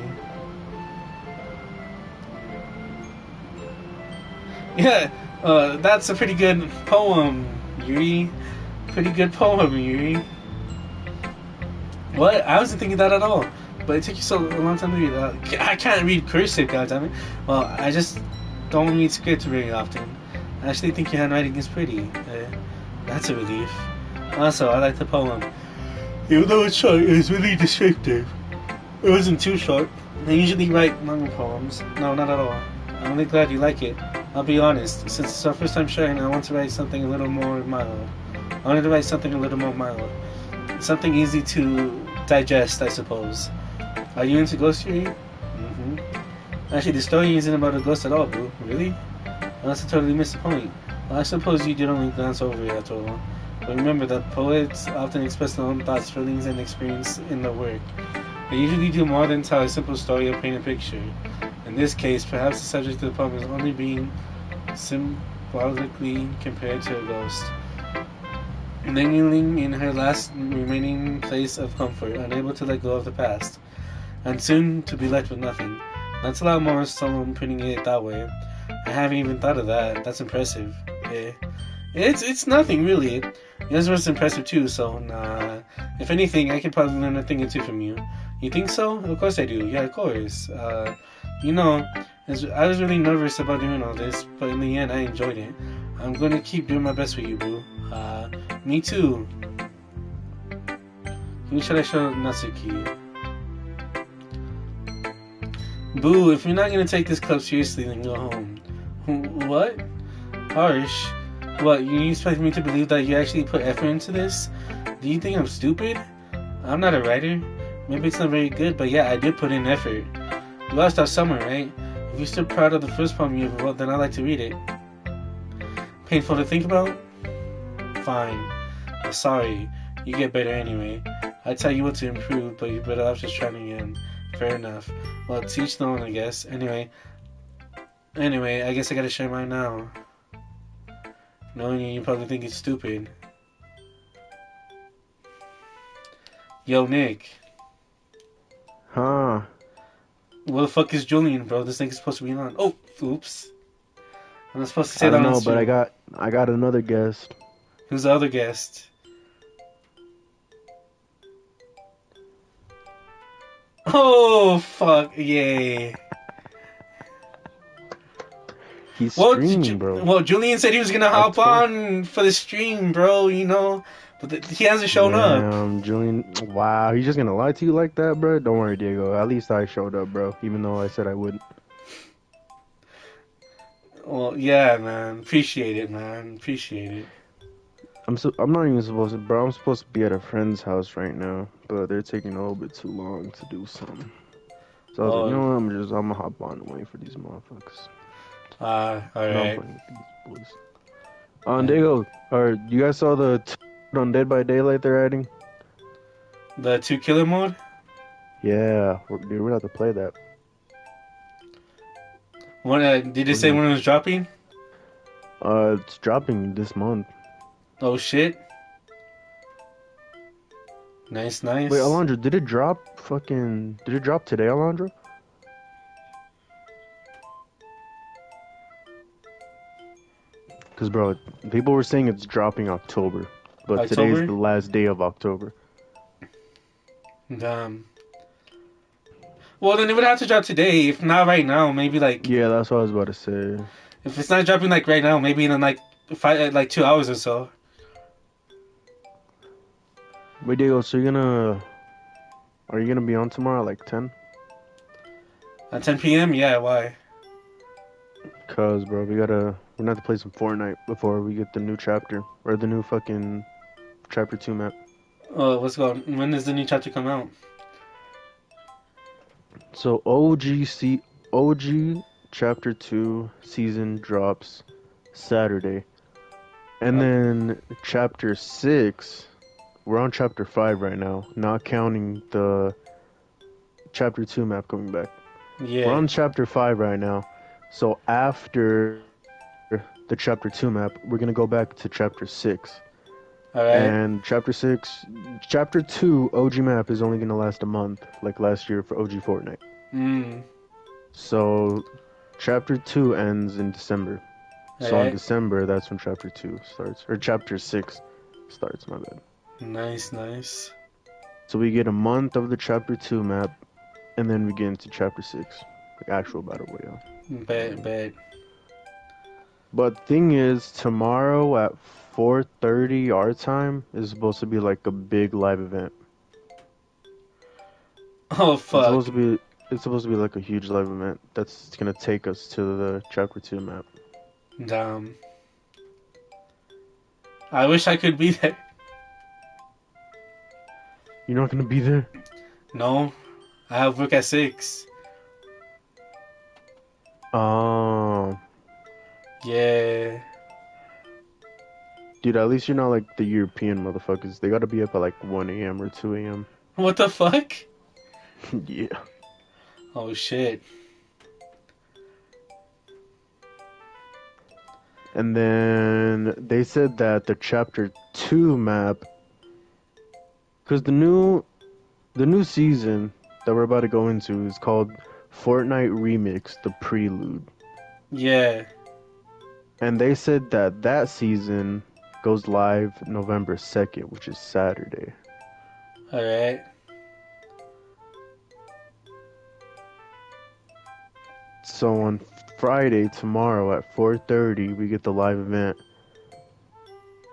Yeah, that's a pretty good poem, Yuri. Pretty good poem, Yuri. What? I wasn't thinking that at all. But it took you so a long time to read that. I can't read cursive, goddammit. Well, I just don't read script very often. I actually think your handwriting is pretty. That's a relief. Also, I like the poem. Even though it's short, it was really descriptive. It wasn't too short. I usually write longer poems. No, not at all. I'm really glad you like it. I'll be honest, since it's our first time sharing, I want to write something a little more mild. I wanted to write something a little more mild. Something easy to digest, I suppose. Are you into ghost theory? Mm-hmm. Actually, the story isn't about a ghost at all, boo. Really? Unless I totally missed the point. Well, I suppose you did only glance over it at all. But remember that poets often express their own thoughts, feelings, and experience in their work. They usually do more than tell a simple story or paint a picture. In this case, perhaps the subject of the poem is only being symbolically compared to a ghost, lingering in her last remaining place of comfort, unable to let go of the past, and soon to be left with nothing. That's a lot more someone putting it that way. I haven't even thought of that. That's impressive. It's nothing really. Yours was impressive too, so nah. If anything, I could probably learn a thing or two from you. You think so? Of course I do. Yeah, of course. You know, I was really nervous about doing all this, but in the end, I enjoyed it. I'm gonna keep doing my best for you, boo. Me too. Who should I show Natsuki? Boo, if you're not gonna take this club seriously, then go home. What? Harsh. What, you expect me to believe that you actually put effort into this? Do you think I'm stupid? I'm not a writer. Maybe it's not very good, but yeah, I did put in effort. You lost our summer, right? If you're still proud of the first poem you ever wrote, then I'd like to read it. Painful to think about? Fine. Sorry. You get better anyway. I tell you what to improve, but you're better off just trying again. Fair enough. Well, to each their own, I guess. Anyway, I guess I gotta share mine now. Knowing you probably think it's stupid. Yo, Nick. Huh? Where the fuck is Julian, bro? This nigga's supposed to be on. Oh, oops. I'm not supposed to say I that don't on know, stream. but I got another guest. Who's the other guest? Oh, fuck. Yay. He's streaming, bro. Well, Julian said he was gonna hop on for the stream, bro, you know? But he hasn't shown up. Julian. Wow, he's just gonna lie to you like that, bro? Don't worry, Diego. At least I showed up, bro. Even though I said I wouldn't. Well, yeah, man. Appreciate it, man. Appreciate it. I'm not even supposed to, bro. I'm supposed to be at a friend's house right now, but they're taking a little bit too long to do something. So I was like, you know what? I'm gonna hop on and wait for these motherfuckers. Alright. Diego, you guys saw the on Dead by Daylight they're adding? The 2-killer mode? Yeah, we're gonna have to play that. When did it say when it was dropping? It's dropping this month. Oh shit. Nice. Wait, Alondra, did it drop today, Alondra? Because, bro, people were saying it's dropping October. But today's the last day of October. Damn. Well, then it would have to drop today. If not right now, maybe like... Yeah, that's what I was about to say. If it's not dropping like right now, maybe in like 2 hours or so. Wait, Diego, so are you gonna be on tomorrow at like 10? At 10 p.m.? Yeah, why? Cause, bro, we're gonna have to play some Fortnite before we get the new chapter. Or the new fucking chapter 2 map. Oh, when does the new chapter come out? So OG chapter 2 season drops Saturday. And then chapter 6, we're on chapter 5 right now, not counting the chapter 2 map coming back. Yeah. We're on chapter 5 right now. So after the chapter 2 map, we're going to go back to chapter 6. Alright. And chapter 2 OG map is only going to last a month, like last year for OG Fortnite. So chapter 2 ends in December. So in Alright. December, that's when chapter 2 starts, or chapter 6 starts, my bad. Nice, nice. So we get a month of the chapter 2 map, and then we get into chapter 6, like actual battle royale. Bet, bet. But thing is, tomorrow at 4:30 our time is supposed to be like a big live event. Oh, It's fuck. supposed to be it's supposed to be like a huge live event that's gonna take us to the chapter 2 map. Damn. I wish I could be there. You're not gonna be there? No, I have work at 6. Oh, Yeah. dude, at least you're not like the European motherfuckers. They gotta be up at like 1 a.m. or 2 a.m. What the fuck? Yeah. Oh, shit. And then they said that the chapter 2 map, because the new season that we're about to go into is called Fortnite Remix: The Prelude. Yeah. And they said that that season goes live November 2nd, which is Saturday. Alright. So on Friday, tomorrow at 4:30, we get the live event.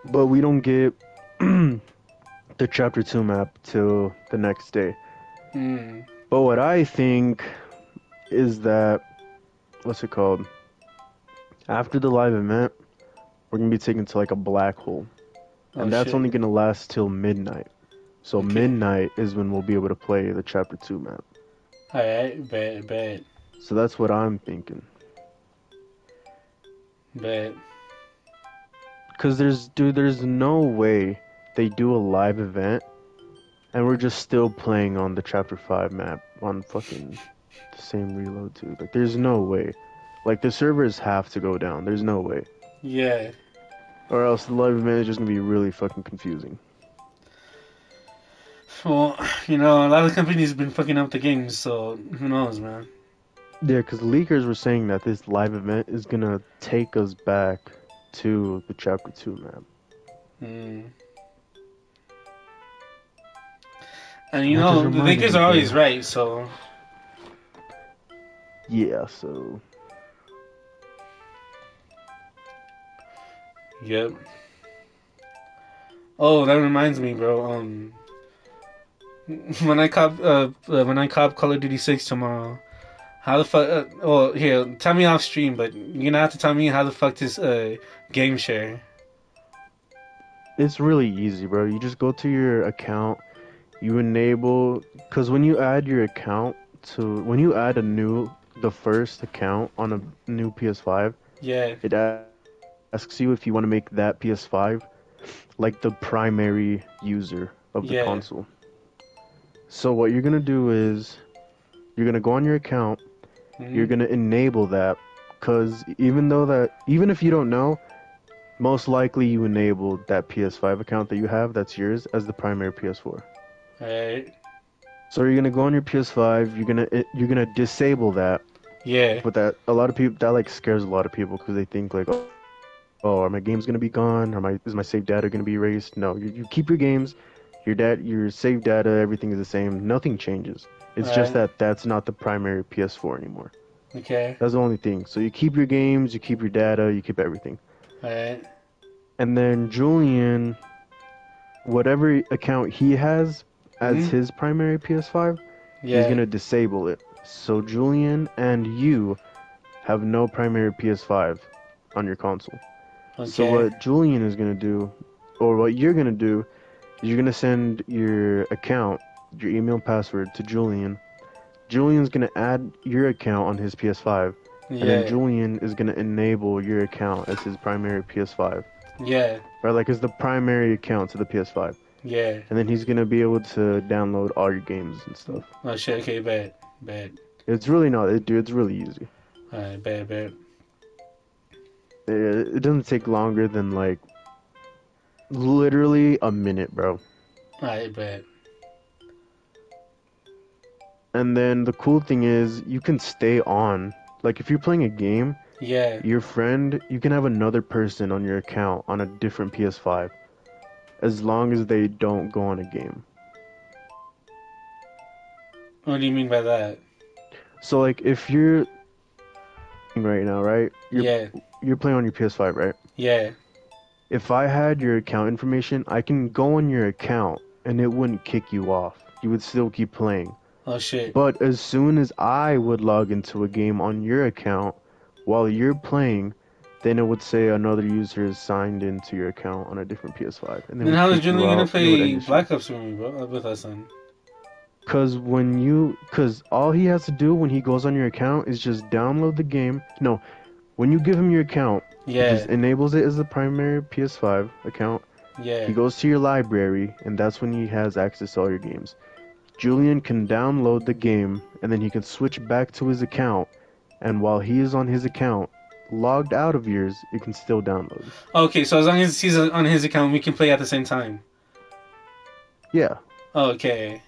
But we don't get the chapter 2 map till the next day. Hmm. But what I think is that, what's it called? After the live event, we're gonna be taken to like a black hole. Oh, And that's shit. only gonna last till midnight. So Okay. midnight is when we'll be able to play the chapter 2 map. Alright. Bet, bet, So that's what I'm thinking. bet. Cause there's no way they do a live event and we're just still playing on the chapter 5 map on fucking the same reload too. Like there's no way. Like the servers have to go down. There's no way. Yeah. Or else the live event is just gonna be really fucking confusing. Well, you know, a lot of companies have been fucking up the games, so who knows, man. Yeah, because leakers were saying that this live event is gonna take us back to the chapter 2 map. Hmm. And you And that just know, the reminded thinkers me, are always bro. right, so. Yeah, so Yep. Oh, that reminds me, bro. When I cop Call of Duty 6 tomorrow, how the fuck? Oh, here, tell me off stream, but you're gonna have to tell me how the fuck this game share. it's really easy, bro. You just go to your account, you enable, because when you add your account when you add the first account on a new PS5, Yeah, it asks you if you want to make that PS5 like the primary user of the yeah, console. So what you're gonna do is you're gonna go on your account, you're mm-hmm. gonna enable that, because even if you don't know, most likely you enabled that PS5 account that you have that's yours as the primary PS4. Alright, So you're gonna go on your PS5, you're gonna disable that, yeah, but that a lot of people that like scares a lot of people because they think like, oh, are my games gonna be gone? Is my saved data gonna be erased? No, you keep your games, your saved data, everything is the same, nothing changes. It's just alright, that that's not the primary PS4 anymore. okay, That's the only thing. So you keep your games, you keep your data, you keep everything. alright, And then Julian, whatever account he has as mm-hmm. his primary PS5, he's Yeah, gonna disable it. So Julian and you have no primary PS5 on your console. So okay, what Julian is gonna do, or what you're gonna do, is you're gonna send your account, your email and password to Julian. Julian's gonna add your account on his PS5, and then yeah, Julian is gonna enable your account as his primary PS5. yeah, Or like as the primary account to the PS5. yeah. And then he's gonna be able to download all your games and stuff. Oh shit, okay, bad, bad. It's really not, dude. It's really easy. Alright, bad, bad. It doesn't take longer than like literally a minute, bro. Alright, bad. And then the cool thing is you can stay on. Like if you're playing a game Yeah. Your friend, you can have another person on your account on a different PS5 as long as they don't go on a game. What do you mean by that? So like if you're right now, right? Yeah. You're playing on your PS5, right? Yeah. If I had your account information, I can go on your account and it wouldn't kick you off. You would still keep playing. Oh shit. But as soon as I would log into a game on your account while you're playing, then it would say another user is signed into your account on a different PS5, and then Then would how is kick you Julian gonna out, and it would end play your stream. Black Ops with me, bro? With us, then? Cause all he has to do when he goes on your account is just download the game. No, when you give him your account, he Yeah. just enables it as the primary PS5 account. Yeah. He goes to your library, and that's when he has access to all your games. Julian can download the game, and then he can switch back to his account, and while he is on his account, logged out of yours, it can still download. Okay, so as long as he's on his account, we can play at the same time. Yeah, Okay.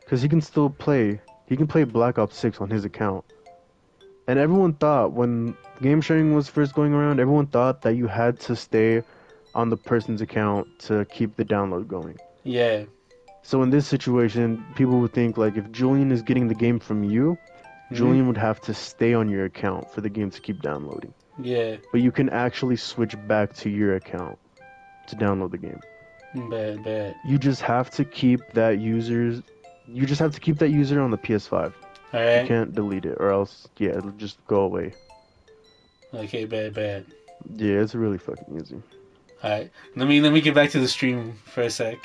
because he can still play. He can play Black Ops 6 on his account. And everyone thought, when game sharing was first going around, everyone thought that you had to stay on the person's account to keep the download going. Yeah. So in this situation, people would think like if Julian is getting the game from you, Mhm. Julian would have to stay on your account for the game to keep downloading. Yeah. But you can actually switch back to your account to download the game. Bad. You just have to keep that user on the PS5. You Alright. can't delete it or else it'll just go away. Okay, bad. Yeah, it's really fucking easy. Alright. Let me get back to the stream for a sec.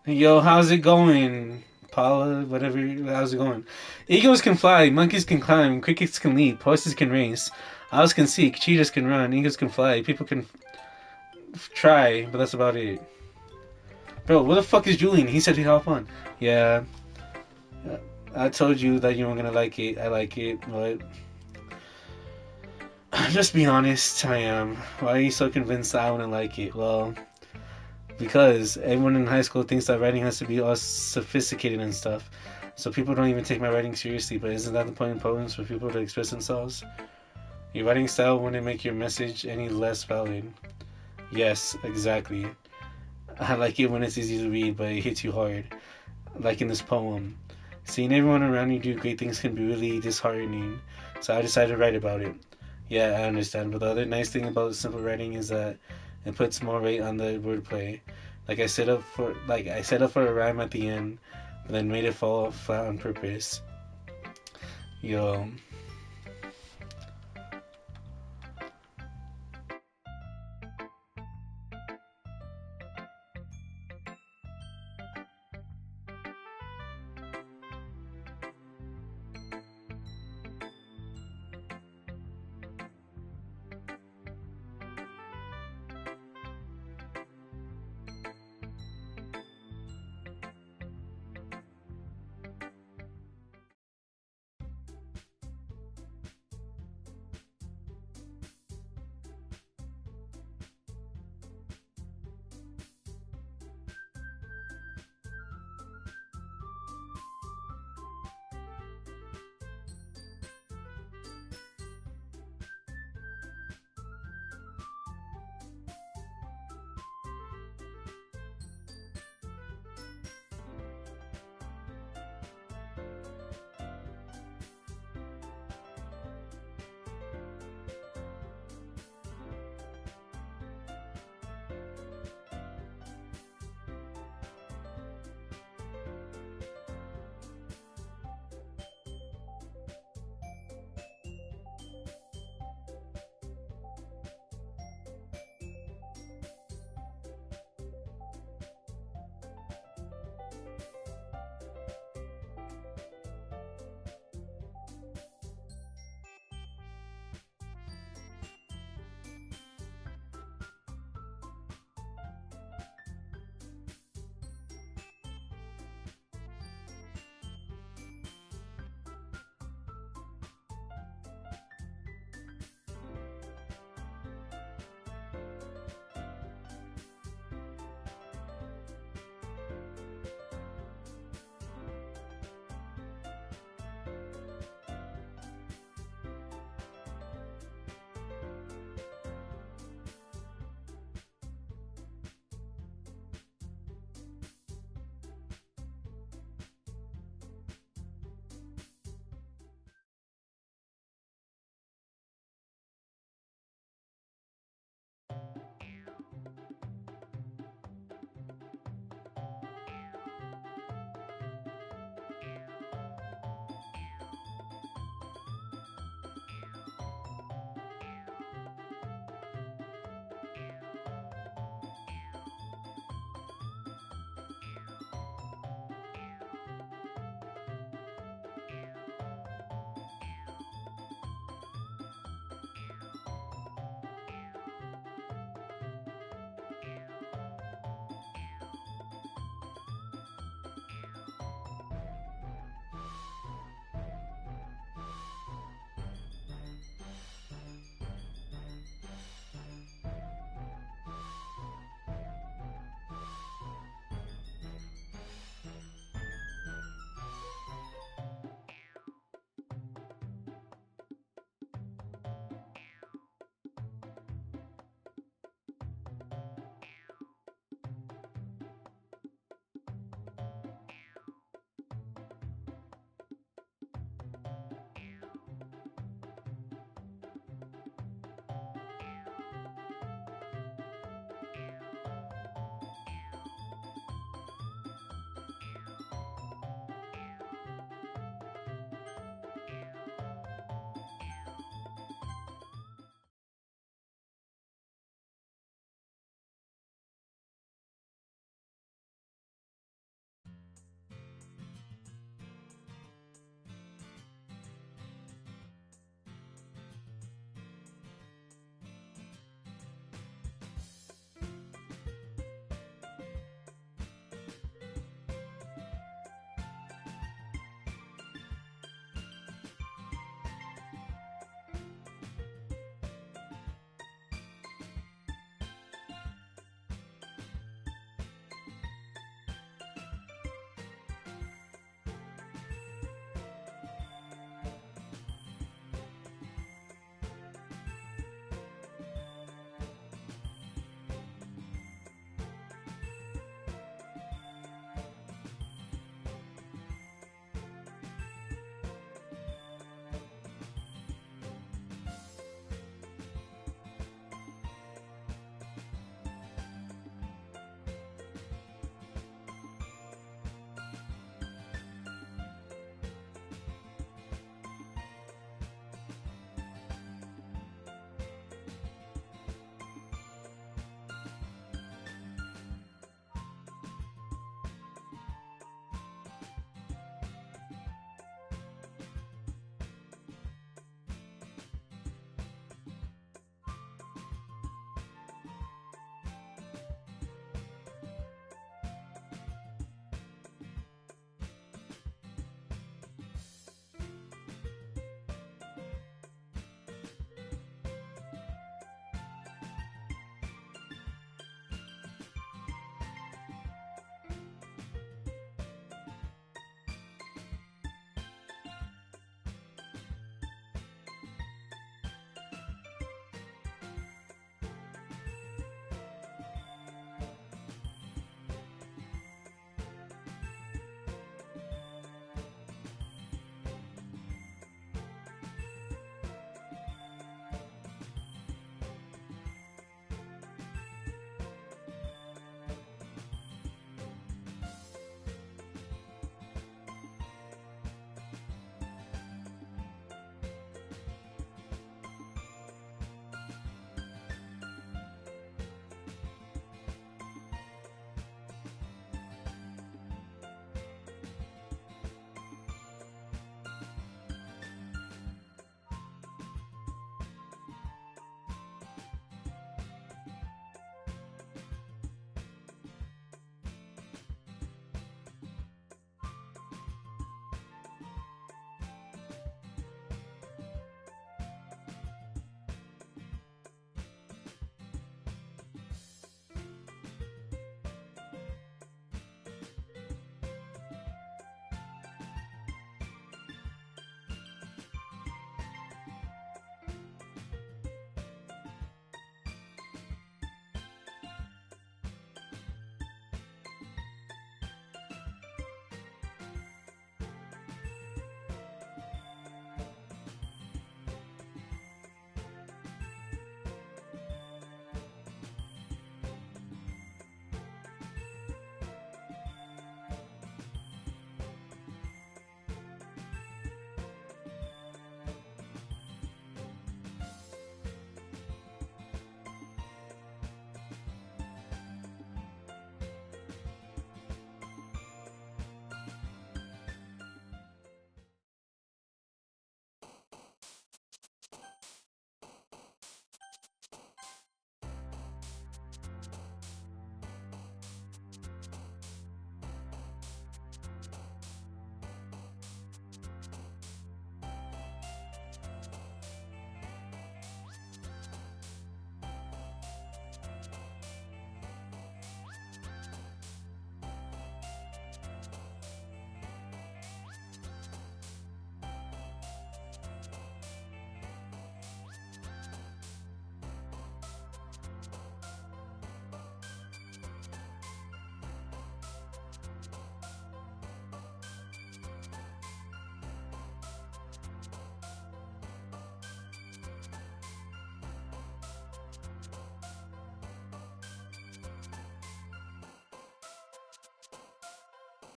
Yo, how's it going? Paula, whatever, how's it going? Eagles can fly, monkeys can climb, crickets can leap, horses can race, owls can seek, cheetahs can run, eagles can fly, people can try, but that's about it. Bro, what the fuck is Julian? He said he'd hop on. Yeah, I told you that you weren't gonna like it. I like it, but just be honest, I am. Why are you so convinced that I wouldn't like it? Well, because everyone in high school thinks that writing has to be all sophisticated and stuff. So people don't even take my writing seriously, but isn't that the point in poems, for people to express themselves? Your writing style wouldn't make your message any less valid. Yes, exactly. I like it when it's easy to read, but it hits you hard. Like in this poem. Seeing everyone around you do great things can be really disheartening, so I decided to write about it. Yeah, I understand, but the other nice thing about simple writing is that it puts more weight on the wordplay. I set up for a rhyme at the end, but then made it fall flat on purpose. Yo,